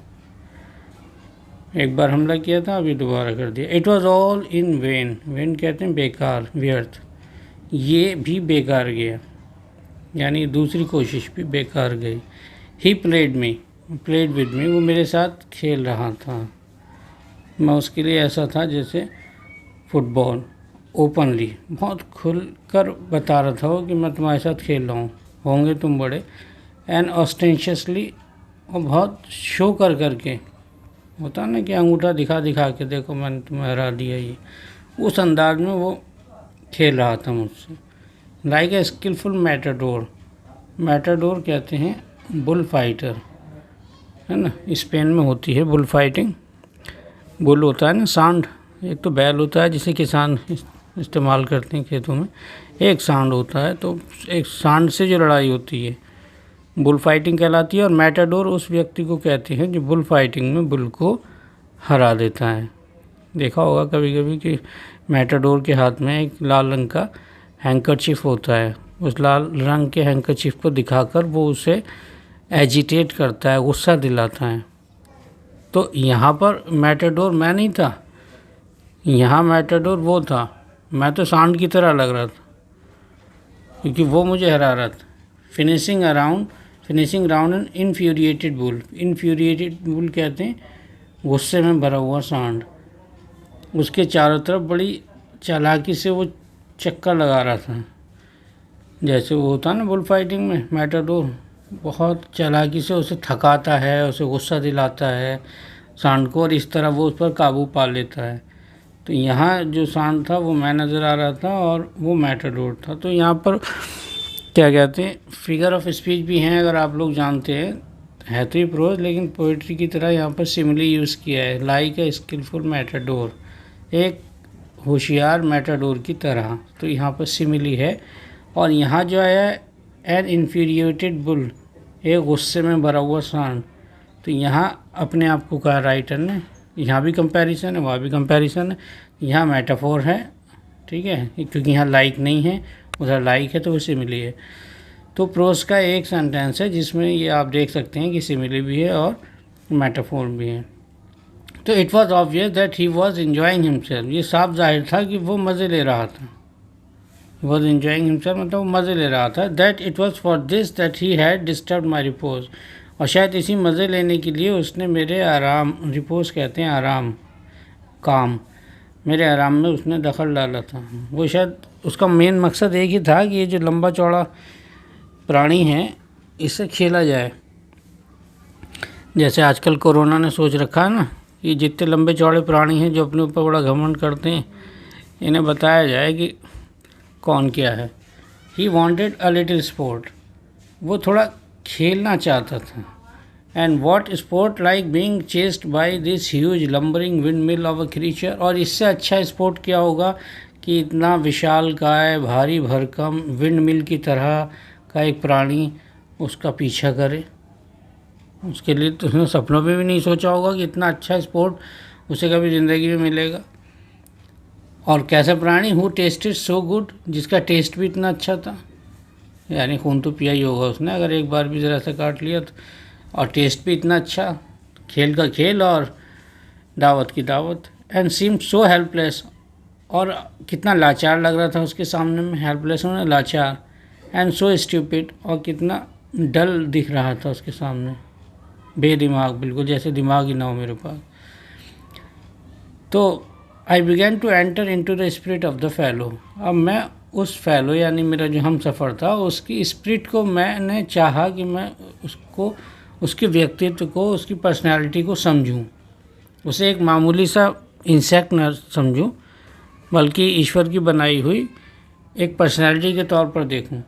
एक बार हमला किया था, अभी दोबारा कर दिया। It was all in when, when कहते हैं बेकार, व्यर्थ, ये भी बेकार गया, यानी दूसरी कोशिश भी बेकार गई। ही प्लेड विद मी, वो मेरे साथ खेल रहा था, मैं उसके लिए ऐसा था जैसे फुटबॉल, ओपनली, बहुत खुल कर बता रहा था वो कि मैं तुम्हारे साथ खेल रहा हूँ, होंगे तुम बड़े, एंड ऑस्टेंशियसली, और बहुत शो कर करके, होता ना कि अंगूठा दिखा दिखा के, देखो मैंने तुम्हें हरा दिया, ये उस अंदाज में वो खेल रहा था मुझसे। Like a skilful matador, matador कहते हैं बुल फाइटर, है ना, स्पेन में होती है बुल फाइटिंग। बुल होता है ना सांड, एक तो बैल होता है जिसे किसान इस्तेमाल करते हैं खेतों में, एक सांड होता है, तो एक सांड से जो लड़ाई होती है बुल फाइटिंग कहलाती है। और मैटाडोर उस व्यक्ति को कहते हैं जो बुल फाइटिंग में बुल को हरा देता है। देखा होगा कभी कभी कि मैटाडोर के हाथ में एक लाल रंग का हैंकरचिफ होता है, उस लाल रंग के हैंकरचिफ को दिखाकर वो उसे एजिटेट करता है, गुस्सा दिलाता है। तो यहाँ पर मैटाडोर मैं नहीं था, यहाँ मैटाडोर वो था, मैं तो सांड की तरह लग रहा था क्योंकि वो मुझे हरा रहा था। Finishing round an infuriated bull, infuriated bull कहते हैं गुस्से में भरा हुआ सांड, उसके चारों तरफ बड़ी चालाकी से वो चक्कर लगा रहा था, जैसे वो होता ना बुल फाइटिंग में मैटाडोर बहुत चालाकी से उसे थकाता है, उसे गुस्सा दिलाता है सांड को, और इस तरह वो उस पर काबू पा लेता है। तो यहाँ जो सांड था वो मैं नज़र आ रहा था और वो मैटाडोर था। तो यहाँ पर क्या कहते हैं, फिगर ऑफ स्पीच भी हैं, अगर आप लोग जानते हैं, है तो ये प्रोज लेकिन पोइट्री की तरह यहाँ पर सिमिली यूज़ किया है। लाइक ए स्किलफुल मैटाडोर, एक होशियार मैटाडोर की तरह, तो यहाँ पर सिमिली है। और यहाँ जो है एन इन्फीरिएटेड बुल, एक गुस्से में भरा हुआ सांड, तो यहाँ अपने आप को कहा राइटर ने, यहाँ भी कंपैरिजन है वहाँ भी कंपैरिजन है, यहाँ मेटाफोर है, ठीक है, क्योंकि यहाँ लाइक नहीं है, उधर लाइक है, तो वो सिमिली है। तो प्रोज का एक सेंटेंस है जिसमें ये आप देख सकते हैं कि सिमिली भी है और मेटाफोर भी है। तो it was obvious that he was enjoying himself, ये साफ जाहिर था कि वो मज़े ले रहा था। वॉज एंजॉइंग हिमसेल्फ, मतलब वो मज़े ले रहा था। That it was for this that he had disturb my repose, और शायद इसी मज़े लेने के लिए उसने मेरे आराम, रिपोज कहते हैं आराम, काम, मेरे आराम में उसने दखल डाला था। वो शायद उसका मेन मकसद एक ही था कि ये जो लंबा चौड़ा प्राणी है इससे खेला जाए। जैसे आजकल कोरोना ने सोच रखा है ना कि जितने लंबे चौड़े प्राणी हैं जो अपने ऊपर बड़ा घमंड करते हैं, इन्हें बताया जाए कि कौन क्या है। He wanted a little sport, वो थोड़ा खेलना चाहता था। And what sport like being chased by this huge lumbering wind mill of a creature, और इससे अच्छा स्पोर्ट क्या होगा कि इतना विशालकाय भारी भरकम विंड मिल की तरह का एक प्राणी उसका पीछा करे। उसके लिए तो उसने सपनों में भी नहीं सोचा होगा कि इतना अच्छा स्पोर्ट उसे कभी ज़िंदगी में मिलेगा। और कैसा प्राणी, हु टेस्टेड सो गुड, जिसका टेस्ट भी इतना अच्छा था, यानी खून तो पिया ही होगा उसने अगर एक बार भी ज़रा सा काट लिया तो, और टेस्ट भी इतना अच्छा, खेल का खेल और दावत की दावत। एंड सीम सो हेल्पलेस, और कितना लाचार लग रहा था उसके सामने में, हेल्पलेस होना लाचार। एंड सो स्टूपिड, और कितना डल दिख रहा था उसके सामने, बेदिमाग, बिल्कुल जैसे दिमाग ही ना हो मेरे पास। तो I began to enter into the spirit of the fellow, अब मैं उस फेलो यानी मेरा जो हम सफ़र था उसकी स्पिरिट को मैंने चाहा कि मैं उसको, उसके व्यक्तित्व को, उसकी पर्सनैलिटी को समझूं, उसे एक मामूली सा इंसेक्ट न समझूं बल्कि ईश्वर की बनाई हुई एक पर्सनैलिटी के तौर पर देखूं।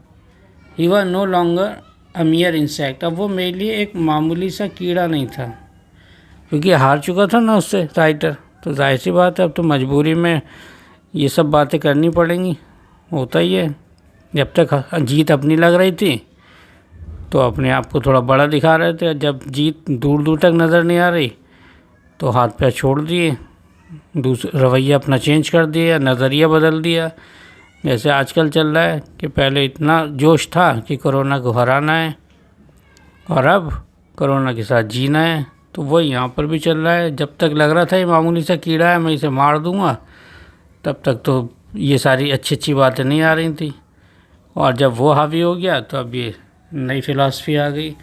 He was no longer a mere insect, अब वो मेरे लिए एक मामूली सा कीड़ा नहीं था, क्योंकि हार चुका था ना उससे राइटर, तो जाहिर सी बात है अब तो मजबूरी में ये सब बातें करनी पड़ेंगी, होता ही है। जब तक जीत अपनी लग रही थी तो अपने आप को थोड़ा बड़ा दिखा रहे थे, जब जीत दूर दूर तक नज़र नहीं आ रही तो हाथ पैर छोड़ दिए, दूसरा रवैया अपना चेंज कर दिया, नज़रिया बदल दिया। जैसे आजकल चल रहा है कि पहले इतना जोश था कि कोरोना को हराना है और अब कोरोना के साथ जीना है, तो वही यहाँ पर भी चल रहा है। जब तक लग रहा था ये मामूली सा कीड़ा है, मैं इसे मार दूँगा, तब तक तो ये सारी अच्छी अच्छी बातें नहीं आ रही थी, और जब वो हावी हो गया तो अब ये नई फिलॉसफी आ गई।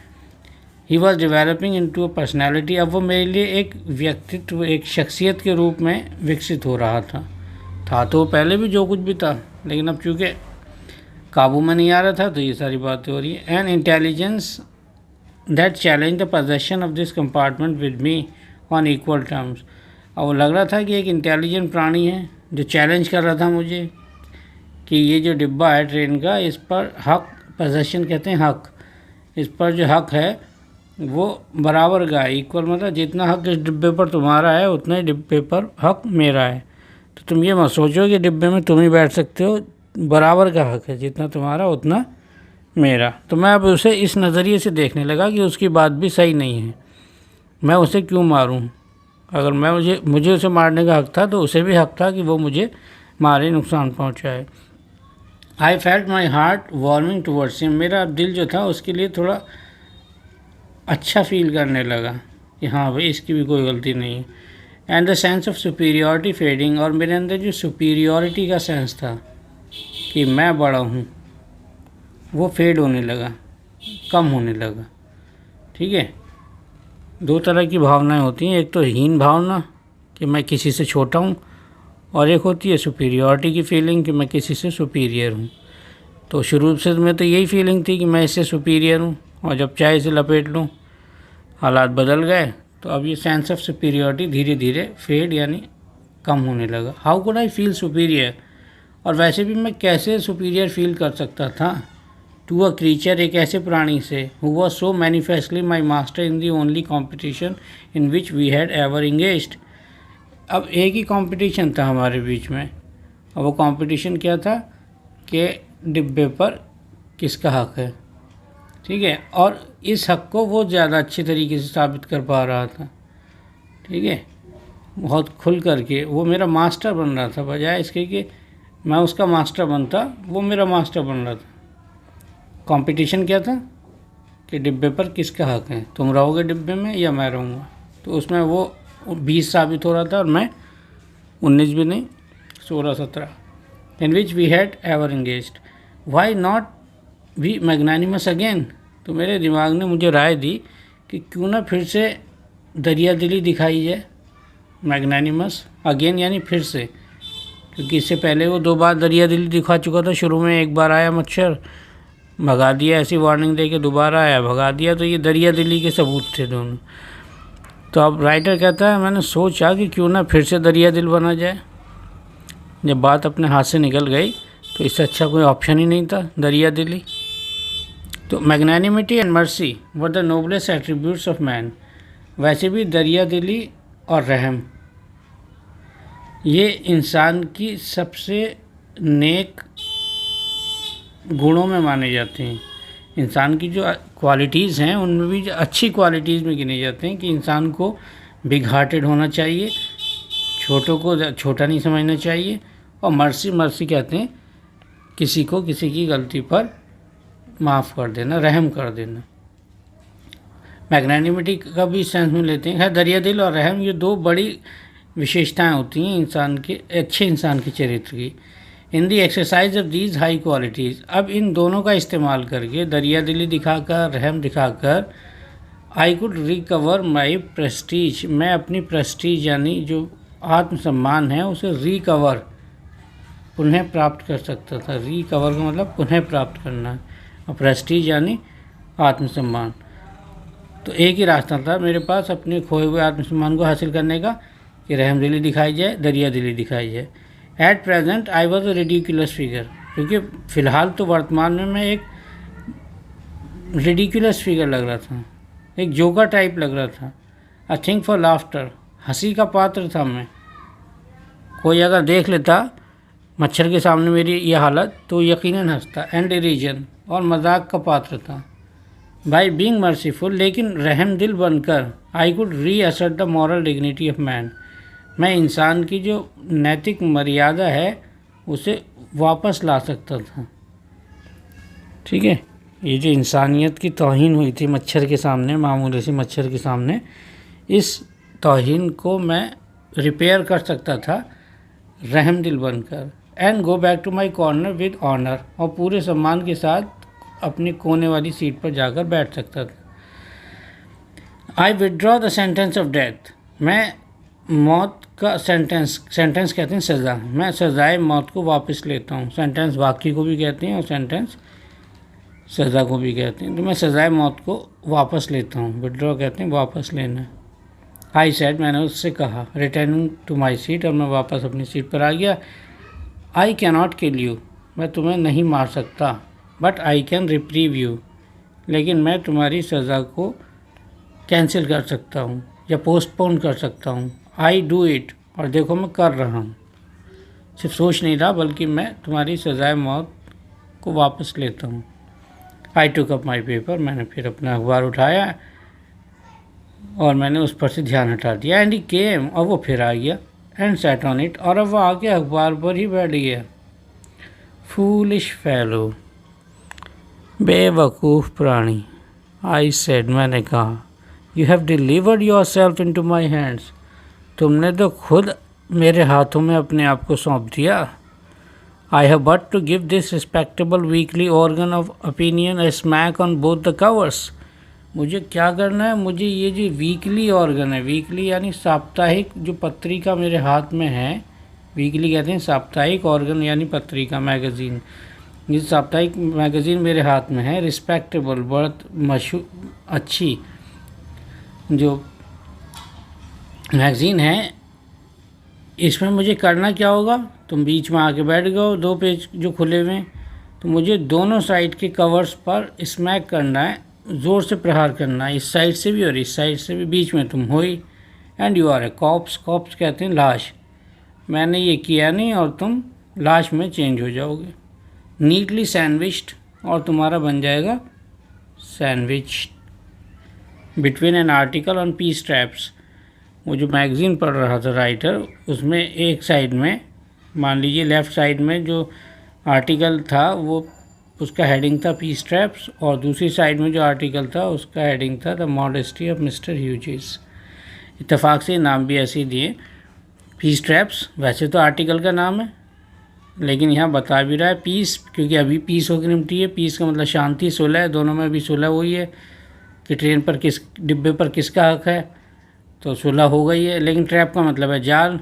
He was developing into a personality, अब वो मेरे लिए एक व्यक्तित्व, एक शख्सियत के रूप में विकसित हो रहा था तो पहले भी जो कुछ भी था, लेकिन अब चूँकि काबू में नहीं आ रहा था तो ये सारी बातें हो रही है। N intelligence that challenge the possession of this compartment with me on equal terms, और वो लग रहा था कि एक इंटेलिजेंट प्राणी है जो चैलेंज कर रहा था मुझे कि ये जो डिब्बा है ट्रेन का, इस पर हक, पोजेशन कहते हैं हक, इस पर जो हक है वो बराबर का है, इक्वल, मतलब जितना हक इस डिब्बे पर तुम्हारा है उतना ही डिब्बे पर हक मेरा है। तो तुम ये मत सोचो कि डिब्बे में तुम ही बैठ सकते हो, बराबर का हक है, जितना तुम्हारा उतना मेरा। तो मैं अब उसे इस नज़रिए से देखने लगा कि उसकी बात भी सही नहीं है, मैं उसे क्यों मारूं? अगर मैं मुझे उसे मारने का हक था तो उसे भी हक था कि वो मुझे मारे, नुकसान पहुंचाए। I felt my heart warming towards him, मेरा अब दिल जो था उसके लिए थोड़ा अच्छा फील करने लगा कि हाँ भाई इसकी भी कोई गलती नहीं है। And the sense of superiority fading, और मेरे अंदर जो सुपीरियॉरिटी का सेंस था कि मैं बड़ा हूँ वो फेड होने लगा, कम होने लगा। ठीक है, दो तरह की भावनाएं होती हैं, एक तो हीन भावना कि मैं किसी से छोटा हूँ, और एक होती है सुपीरियॉरिटी की फीलिंग कि मैं किसी से सुपीरियर हूँ। तो शुरू से मैं तो यही फीलिंग थी कि मैं इससे सुपीरियर हूँ, और जब चाहे इसे लपेट लूँ, हालात बदल गए तो अब ये सेंस ऑफ सुपीरियॉरिटी धीरे धीरे फेड यानी कम होने लगा। How could I feel superior, और वैसे भी मैं कैसे सुपीरियर फील कर सकता था टू अ क्रीचर, एक ऐसे प्राणी से, who was so manifestly my master in the only competition in which we had ever engaged. अब एक ही कंपटीशन था हमारे बीच में, और वो कंपटीशन क्या था कि डिब्बे पर किसका हक है। ठीक है, और इस हक को वो ज़्यादा अच्छे तरीके से साबित कर पा रहा था। ठीक है, बहुत खुल करके वो मेरा मास्टर बन रहा था, बजाय इसके कि मैं उसका मास्टर बनता, वो मेरा मास्टर बन रहा था। कंपटीशन क्या था कि डिब्बे पर किसका हक है, तुम रहोगे डिब्बे में या मैं रहूँगा। तो उसमें वो 20 साबित हो रहा था और मैं 19 भी नहीं, 16-17। In which we had ever engaged, why not be magnanimous again. तो मेरे दिमाग ने मुझे राय दी कि क्यों ना फिर से दरिया दिली दिखाई जाए, मैग्नानिमस अगेन यानी फिर से, क्योंकि इससे पहले वो 2 बार दरिया दिली दिखा चुका था। शुरू में एक बार आया मच्छर, भगा दिया, ऐसी वार्निंग दे के दोबारा आया, भगा दिया। तो ये दरिया दिली के सबूत थे दोनों। तो अब राइटर कहता है मैंने सोचा कि क्यों ना फिर से दरिया दिल बना जाए। जब बात अपने हाथ से निकल गई तो इससे अच्छा कोई ऑप्शन ही नहीं था, दरिया दिली। तो magnanimity and mercy were the noblest attributes of man. वैसे भी दरिया दिली और रहम ये इंसान की सबसे नेक गुणों में माने जाते हैं। इंसान की जो क्वालिटीज़ हैं उनमें भी जो अच्छी क्वालिटीज़ में गिने जाते हैं कि इंसान को बिग हार्टेड होना चाहिए, छोटों को छोटा नहीं समझना चाहिए, और मर्सी कहते हैं किसी को किसी की गलती पर माफ़ कर देना, रहम कर देना। मैग्नानिमिटी का भी सेंस में लेते हैं। खैर दरिया दिल और रहम ये 2 बड़ी विशेषताएं होती हैं इंसान के, अच्छे इंसान के चरित्र की। In the exercise of these high qualities, अब इन दोनों का इस्तेमाल करके, दरिया दिली दिखाकर, रहम दिखाकर, I could recover my Prestige, मैं अपनी प्रेस्टीज यानी जो आत्मसम्मान है उसे रिकवर, पुनः प्राप्त कर सकता था। रिकवर का मतलब पुनः प्राप्त करना है, और प्रेस्टीज यानी आत्मसम्मान। तो एक ही रास्ता था मेरे पास अपने खोए हुए आत्मसम्मान को हासिल करने का, कि रहम दिली दिखाई जाए, दरिया दिली दिखाई जाए। At present I was a ridiculous figure, क्योंकि फ़िलहाल तो वर्तमान में मैं एक रिडिकुलस फिगर लग रहा था, एक जोकर टाइप लग रहा था। अ थिंग फॉर लाफ्टर, हंसी का पात्र था मैं। कोई अगर देख लेता मच्छर के सामने मेरी ये हालत तो यकीनन हंसता। एंड डिरीजन, और मजाक का पात्र था। बाई बीइंग मर्सीफुल, लेकिन रहम दिल बनकर, आई कुड री assert the moral dignity of man, मैं इंसान की जो नैतिक मर्यादा है उसे वापस ला सकता था। ठीक है, ये जो इंसानियत की तौहीन हुई थी मच्छर के सामने, मामूली सी मच्छर के सामने, इस तौहीन को मैं रिपेयर कर सकता था रहम दिल बनकर। And go back to my corner with honour, और पूरे सम्मान के साथ अपनी कोने वाली सीट पर जाकर बैठ सकता था। आई withdraw the sentence of death, मैं मौत का सेंटेंस कहते हैं सज़ा, मैं सज़ाए मौत को वापस लेता हूँ। सेंटेंस वाक्य को भी कहते हैं और सेंटेंस सज़ा को भी कहते हैं। तो मैं सज़ाए मौत को वापस लेता हूँ, विड्रॉ कहते हैं वापस लेना। आई सेड, मैंने उससे कहा, रिटर्निंग टू माई सीट, और मैं वापस अपनी सीट पर आ गया। I can not kill you, मैं तुम्हें नहीं मार सकता, but I can reprieve you, लेकिन मैं तुम्हारी सज़ा को कैंसिल कर सकता हूँ या पोस्टपोन कर सकता हूँ। आई डू इट, और देखो मैं कर रहा हूँ, सिर्फ सोच नहीं रहा बल्कि मैं तुम्हारी सज़ाए मौत को वापस लेता हूँ। आई टुक अप माई पेपर, मैंने फिर अपना अखबार उठाया और मैंने उस पर से ध्यान हटा दिया। एंड ही केम, और वो फिर आ गया। एंड सैट ऑन इट, और अब वो आके अखबार पर ही बैठ गया। फूलिश फेलो, बेवकूफ़ प्राणी। आई सेड, मैंने कहा, you have delivered yourself into my hands, तुमने तो खुद मेरे हाथों में अपने आप को सौंप दिया। I have but to give this respectable weekly organ of opinion a smack on both the covers, मुझे क्या करना है, मुझे ये जो वीकली ऑर्गन है, वीकली यानी साप्ताहिक जो पत्रिका मेरे हाथ में है, वीकली कहते हैं साप्ताहिक, ऑर्गन यानी पत्रिका, मैगज़ीन, ये साप्ताहिक मैगज़ीन मेरे हाथ में है। रिस्पेक्टेबल, बहुत मशहूर, अच्छी जो मैगज़ीन है, इसमें मुझे करना क्या होगा, तुम बीच में आके बैठ गए हो, 2 पेज जो खुले हुए हैं, तो मुझे दोनों साइड के कवर्स पर स्मैक करना है, ज़ोर से प्रहार करना है, इस साइड से भी और इस साइड से भी, बीच में तुम हो ही। And you are a corpse, corpse कहते हैं लाश, मैंने ये किया नहीं और तुम लाश में चेंज हो जाओगे। नीटली सैंडविच्ड, और तुम्हारा बन जाएगा sandwich. Between an article on peace traps, वो जो मैगज़ीन पढ़ रहा था राइटर, उसमें एक साइड में, मान लीजिए लेफ़्ट साइड में जो आर्टिकल था वो उसका हेडिंग था पीस ट्रैप्स, और दूसरी साइड में जो आर्टिकल था उसका हेडिंग था the modesty of mister Hughes. इत्तेफाक से नाम भी ऐसे ही दिए, पीस ट्रैप्स वैसे तो आर्टिकल का नाम है, लेकिन यहाँ बता भी रहा है पीस, क्योंकि अभी पीस होकर निपटी है। पीस का मतलब शांति, सुलह है, दोनों में भी सुलह हुई है कि ट्रेन पर किस डिब्बे पर किसका हक है, तो सुलह हो गई है। लेकिन ट्रैप का मतलब है जाल।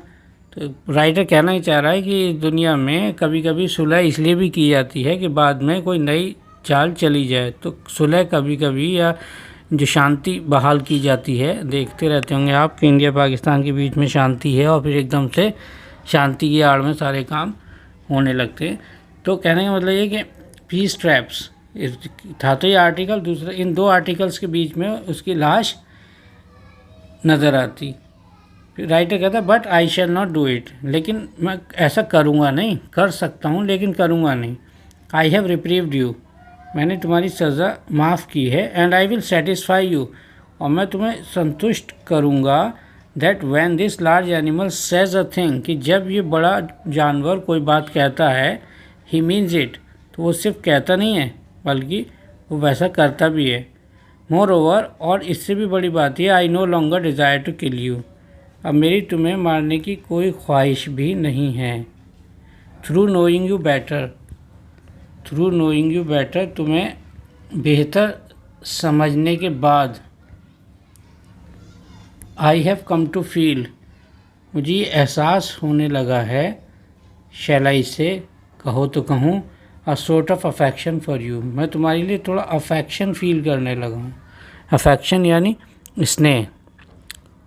तो राइटर कहना ही चाह रहा है कि दुनिया में कभी कभी सुलह इसलिए भी की जाती है कि बाद में कोई नई चाल चली जाए। तो सुलह कभी कभी या जो शांति बहाल की जाती है, देखते रहते होंगे आप कि इंडिया पाकिस्तान के बीच में शांति है और फिर एकदम से शांति की आड़ में सारे काम होने लगते हैं। तो कहने का मतलब ये कि पीस ट्रैप्स था तो ये आर्टिकल, दूसरा इन दो आर्टिकल्स के बीच में उसकी लाश नज़र आती। फिर राइटर कहता है but I shall not do it, लेकिन मैं ऐसा करूँगा नहीं, कर सकता हूँ लेकिन करूँगा नहीं। आई हैव रिप्रीव्ड यू, मैंने तुम्हारी सज़ा माफ़ की है। And I will satisfy you, और मैं तुम्हें संतुष्ट करूँगा। That when this large animal says a thing, कि जब ये बड़ा जानवर कोई बात कहता है, ही मीन्स इट, तो वो सिर्फ कहता नहीं है बल्कि वो वैसा करता भी है। मोर ओवर, और इससे भी बड़ी बात है, I no longer desire to kill you, अब मेरी तुम्हें मारने की कोई ख्वाहिश भी नहीं है। Through knowing you better, through knowing you better, तुम्हें बेहतर समझने के बाद। I have come to feel, मुझे एहसास होने लगा है। शैल आई से, कहो तो कहूँ, a sort of affection for you, मैं तुम्हारे लिए थोड़ा अफेक्शन फील करने लगा हूँ। अफेक्शन यानी स्नेह,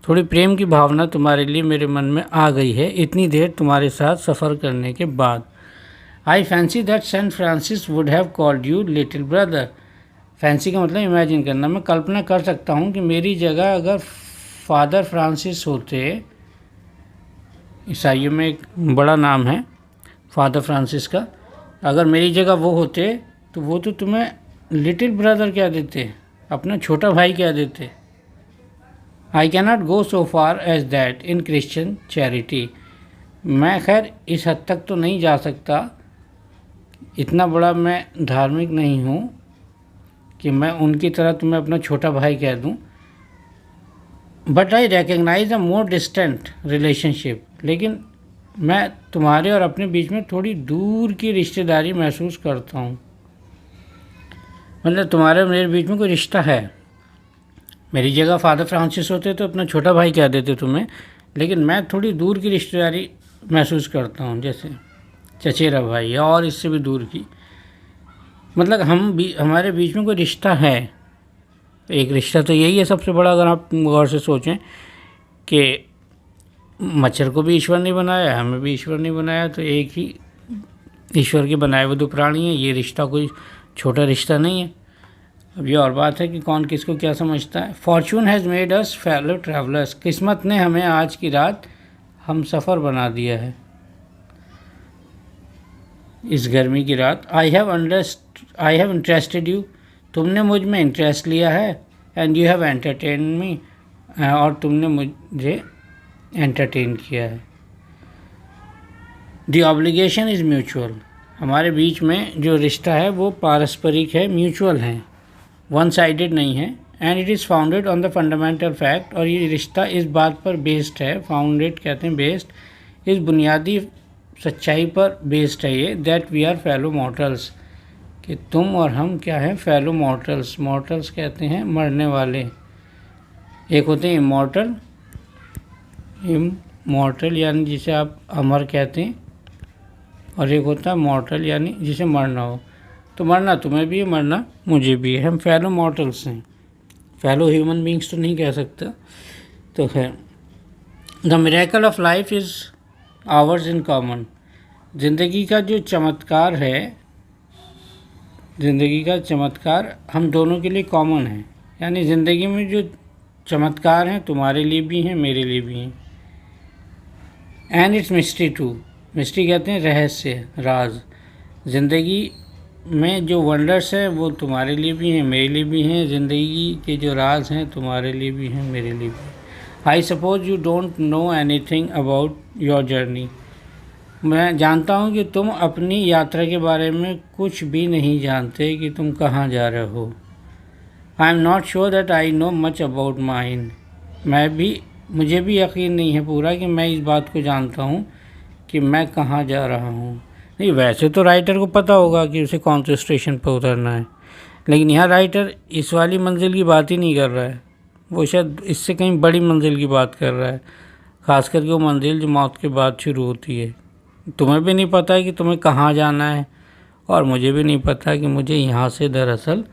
थोड़ी प्रेम की भावना तुम्हारे लिए मेरे मन में आ गई है इतनी देर तुम्हारे साथ सफ़र करने के बाद। I fancy that Saint Francis would have called you little brother, fancy का मतलब इमेजिन करना, मैं कल्पना कर सकता हूँ कि मेरी जगह अगर फादर फ्रांसिस होते, ईसाइयों में एक बड़ा नाम है फादर फ्रांसिस का, अगर मेरी जगह वो होते तो वो तो तुम्हें लिटिल ब्रदर क्या देते, अपना छोटा भाई क्या देते। I cannot go so far as that in Christian charity, मैं खैर इस हद तक तो नहीं जा सकता, इतना बड़ा मैं धार्मिक नहीं हूँ कि मैं उनकी तरह तुम्हें अपना छोटा भाई कह दूँ। But I recognise a more distant relationship, लेकिन मैं तुम्हारे और अपने बीच में थोड़ी दूर की रिश्तेदारी महसूस करता हूँ। मतलब तुम्हारे और मेरे बीच में कोई रिश्ता है। मेरी जगह फादर फ्रांसिस होते तो अपना छोटा भाई कह देते तुम्हें, लेकिन मैं थोड़ी दूर की रिश्तेदारी महसूस करता हूँ, जैसे चचेरा भाई और इससे भी दूर की। मतलब हमारे बीच में कोई रिश्ता है। एक रिश्ता तो यही है सबसे बड़ा, अगर आप गौर से सोचें कि मच्छर को भी ईश्वर ने बनाया, हमें भी ईश्वर ने बनाया, तो एक ही ईश्वर के बनाए हुए दो प्राणी हैं। ये रिश्ता कोई छोटा रिश्ता नहीं है। अब ये और बात है कि कौन किसको क्या समझता है। Fortune has made us fellow travellers, किस्मत ने हमें आज की रात हम सफ़र बना दिया है इस गर्मी की रात। आई हैव इंटरेस्टेड यू, तुमने मुझ में इंटरेस्ट लिया है। And you have entertain me, और तुमने मुझे एंटरटेन किया है। द ऑब्लिगेशन इज़ म्यूचुअल, हमारे बीच में जो रिश्ता है वो पारस्परिक है, म्यूचुअल है, वन साइडेड नहीं है। And it is founded on the fundamental fact, और ये रिश्ता इस बात पर बेस्ड है, फाउंडेड कहते हैं बेस्ड, इस बुनियादी सच्चाई पर बेस्ड है ये, that we are fellow mortals, कि तुम और हम क्या हैं, फेलो मॉर्टल्स। मॉर्टल्स कहते हैं मरने वाले, एक होते हैं इमॉर्टल, इमॉर्टल यानी जिसे आप अमर कहते हैं, और एक होता है मॉर्टल यानी जिसे मरना हो। तो मरना तुम्हें भी है, मरना मुझे भी है, हम फेलो मॉर्टल्स हैं, फेलो ह्यूमन बींग्स तो नहीं कह सकता। तो खैर, the miracle of life is hours in common, ज़िंदगी का जो चमत्कार है, ज़िंदगी का चमत्कार हम दोनों के लिए कॉमन है, यानी ज़िंदगी में जो चमत्कार हैं तुम्हारे लिए भी हैं, मेरे लिए भी हैं। And it's mystery too, mystery कहते हैं रहस्य, राज। ज़िंदगी में जो वंडर्स हैं वो तुम्हारे लिए भी हैं, मेरे लिए भी हैं, ज़िंदगी के जो राज हैं तुम्हारे लिए भी हैं, मेरे लिए भी। I suppose you don't know anything about your journey, मैं जानता हूँ कि तुम अपनी यात्रा के बारे में कुछ भी नहीं जानते कि तुम कहाँ जा रहे हो। I am not sure that I know much about mine, मुझे भी यकीन नहीं है पूरा कि मैं इस बात को जानता हूँ कि मैं कहाँ जा रहा हूँ। नहीं, वैसे तो राइटर को पता होगा कि उसे कौन से स्टेशन पर उतरना है, लेकिन यहाँ राइटर इस वाली मंजिल की बात ही नहीं कर रहा है, वो शायद इससे कहीं बड़ी मंजिल की बात कर रहा है, ख़ास करके वो मंजिल जो मौत के बाद शुरू होती है। तुम्हें भी नहीं पता है कि तुम्हें कहाँ जाना है, और मुझे भी नहीं पता कि मुझे यहाँ से दरअसल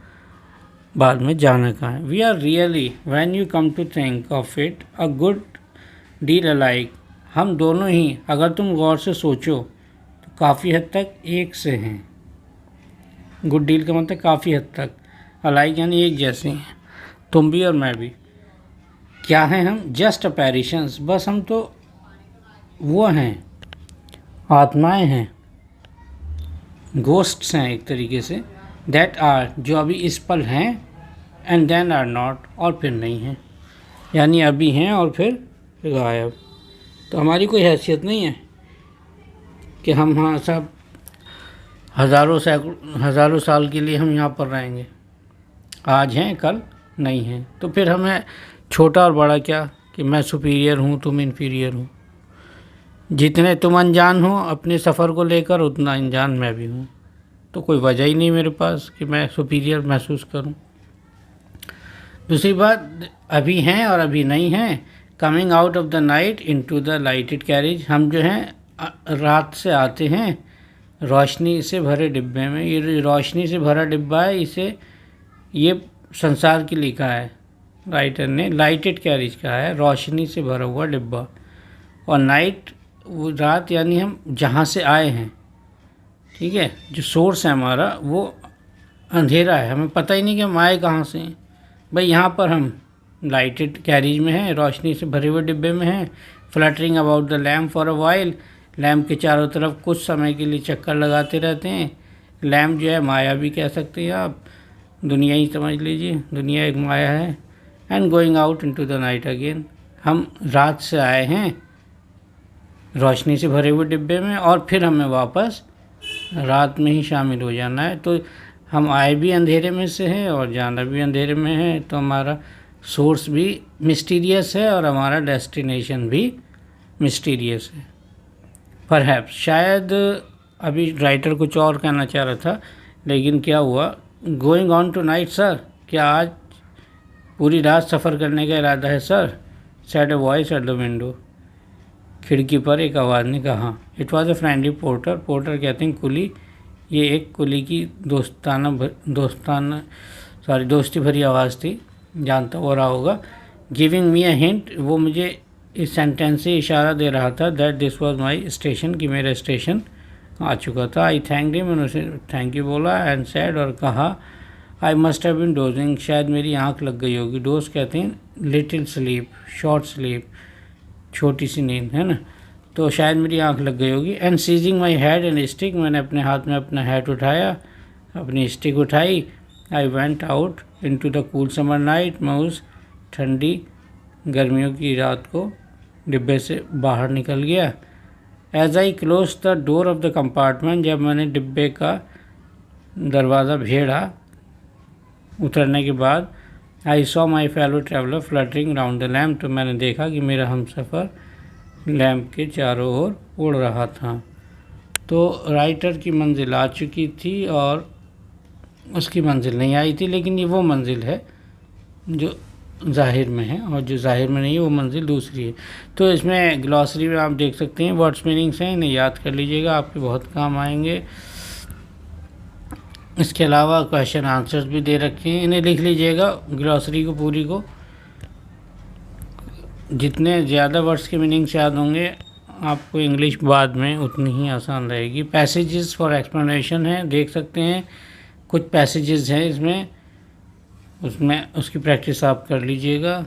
बाद में जाना कहाँ है। We are really when you come to think of it a good deal alike. हम दोनों ही, अगर तुम गौर से सोचो, तो काफ़ी हद तक एक से हैं। गुड डील का मतलब काफ़ी हद तक, अलाइक यानी एक जैसे हैं, तुम भी और मैं भी। क्या हैं हम? जस्ट अपैरिशंस, बस हम तो वो हैं, आत्माएं हैं, घोस्ट्स हैं एक तरीके से, दैट आर, जो अभी इस पल हैं, एंड देन आर नॉट, और फिर नहीं हैं, यानी अभी हैं और फिर गायब। तो हमारी कोई हैसियत नहीं है कि हम हाँ सब हज़ारों साल के लिए हम यहाँ पर रहेंगे। आज हैं, कल नहीं हैं। तो फिर हमें छोटा और बड़ा क्या, कि मैं सुपीरियर हूँ, तुम इन्फीरियर हो। जितने तुम अनजान हो अपने सफ़र को लेकर, उतना अनजान मैं भी हूँ। तो कोई वजह ही नहीं मेरे पास कि मैं सुपीरियर महसूस करूँ। दूसरी बात, अभी हैं और अभी नहीं हैं। Coming out of the night into the lighted carriage, हम जो हैं रात से आते हैं रोशनी से भरे डिब्बे में। ये रोशनी से भरा डिब्बा है, इसे ये संसार की लिखा है राइटर ने, लाइटेड कैरेज कहा है, रोशनी से भरा हुआ डिब्बा। और नाइट वो रात, यानी हम जहाँ से आए हैं, ठीक है, जो सोर्स है हमारा वो अंधेरा है, हमें पता ही नहीं कि हम आए कहाँ से हैं। भाई यहाँ पर हम लाइटेड कैरेज में हैं, रोशनी से भरे हुए डिब्बे में हैं, fluttering about the lamp for a while, lamp के चारों तरफ कुछ समय के लिए चक्कर लगाते रहते हैं। लैम्प जो है माया भी कह सकते हैं आप, दुनिया ही समझ लीजिए, दुनिया एक माया है। And going out into the night again, हम रात से आए हैं रोशनी से भरे हुए डिब्बे में, और फिर हमें वापस रात में ही शामिल हो जाना है। तो हम आए भी अंधेरे में से हैं और जाना भी अंधेरे में है। तो हमारा सोर्स भी मिस्टीरियस है और हमारा डेस्टिनेशन भी मिस्टीरियस है। परहैप्स, शायद अभी राइटर कुछ और कहना चाह रहा था, लेकिन क्या हुआ, going on tonight sir, क्या आज पूरी रात सफ़र करने का इरादा है sir? Said a voice at the window, खिड़की पर एक आवाज़ ने कहा। It was a friendly porter, porter कहते हैं कुली, ये एक कुली की दोस्ती भरी आवाज़ थी, जानता हो रहा होगा। गिविंग मी अ हिंट, वो मुझे इस सेंटेंस से इशारा दे रहा था, that this was my station, कि मेरा स्टेशन आ चुका था। आई थैंक हिम, मैंने उसे थैंक यू बोला, एंड सेड, और कहा, I must have been dozing, शायद मेरी आँख लग गई होगी। डोज कहते हैं लिटिल स्लीप, शॉर्ट स्लीप, छोटी सी नींद, है ना। तो शायद मेरी आँख लग गई होगी। And seizing my head and stick, मैंने अपने हाथ में अपना हेड उठाया, अपनी स्टिक उठाई। I went out into the cool summer night, मैं उस ठंडी गर्मियों की रात को डिब्बे से बाहर निकल गया। As I close the door of the compartment, जब मैंने डिब्बे का दरवाज़ा भेड़ा उतरने के बाद, I saw my fellow traveller fluttering round the lamp, तो मैंने देखा कि मेरा हमसफ़र लैम्प के चारों ओर उड़ रहा था। तो राइटर की मंजिल आ चुकी थी और उसकी मंजिल नहीं आई थी, लेकिन ये वो मंजिल है जो ज़ाहिर में है, और जो ज़ाहिर में नहीं है वो मंजिल दूसरी है। तो इसमें ग्लॉसरी में आप देख सकते हैं वर्ड्स मीनिंग्स हैं, इन्हें याद कर लीजिएगा, आपके बहुत काम आएंगे। इसके अलावा क्वेश्चन आंसर्स भी दे रखे हैं, इन्हें लिख लीजिएगा ग्लॉसरी को पूरी को। जितने ज़्यादा वर्ड्स के मीनिंग्स याद होंगे आपको इंग्लिश बाद में उतनी ही आसान रहेगी। पैसेजेस फॉर एक्सप्लेनेशन है, देख सकते हैं कुछ पैसेजेस हैं इसमें, उसमें उसकी प्रैक्टिस आप कर लीजिएगा।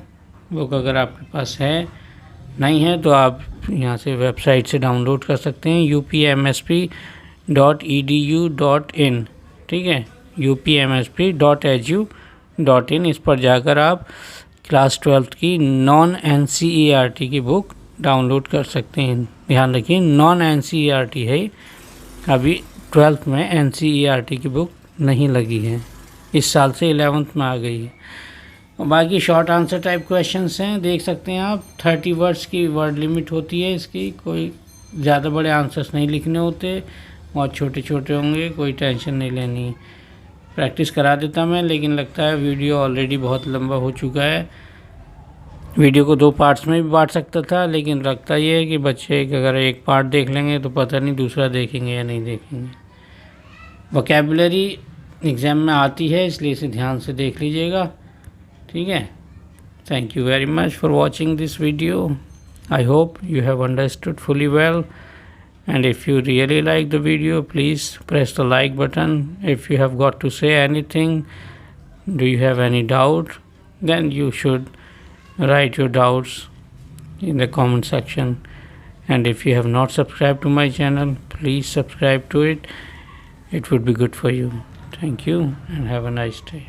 बुक अगर आपके पास है, नहीं है तो आप यहाँ से वेबसाइट से डाउनलोड कर सकते हैं, upmsp.edu.in, ठीक है, upmsp.edu.in। इस पर जाकर आप क्लास 12th की नॉन NCERT की बुक डाउनलोड कर सकते हैं। ध्यान रखिए नॉन NCERT है, अभी 12th में NCERT की बुक नहीं लगी है, इस साल से 11th में आ गई है। और बाकी शॉर्ट आंसर टाइप क्वेश्चंस हैं, देख सकते हैं आप। 30 वर्ड्स की वर्ड लिमिट होती है इसकी, कोई ज़्यादा बड़े आंसर्स नहीं लिखने होते। बहुत छोटे छोटे होंगे, कोई टेंशन नहीं लेनी है। प्रैक्टिस करा देता मैं, लेकिन लगता है वीडियो ऑलरेडी बहुत लंबा हो चुका है। वीडियो को 2 पार्ट्स में भी बांट सकता था, लेकिन लगता ये है कि बच्चे अगर एक पार्ट देख लेंगे तो पता नहीं दूसरा देखेंगे या नहीं देखेंगे। वोकैबुलरी एग्ज़ाम में आती है, इसलिए इसे ध्यान से देख लीजिएगा, ठीक है। Thank you very much for watching this video. I hope you have understood fully well, and if you really like the video, please press the like button. If you have got to say anything, do you have any doubt, then you should write your doubts in the comment section. And if you have not subscribed to my channel, please subscribe to it. It would be good for you. Thank you and have a nice day.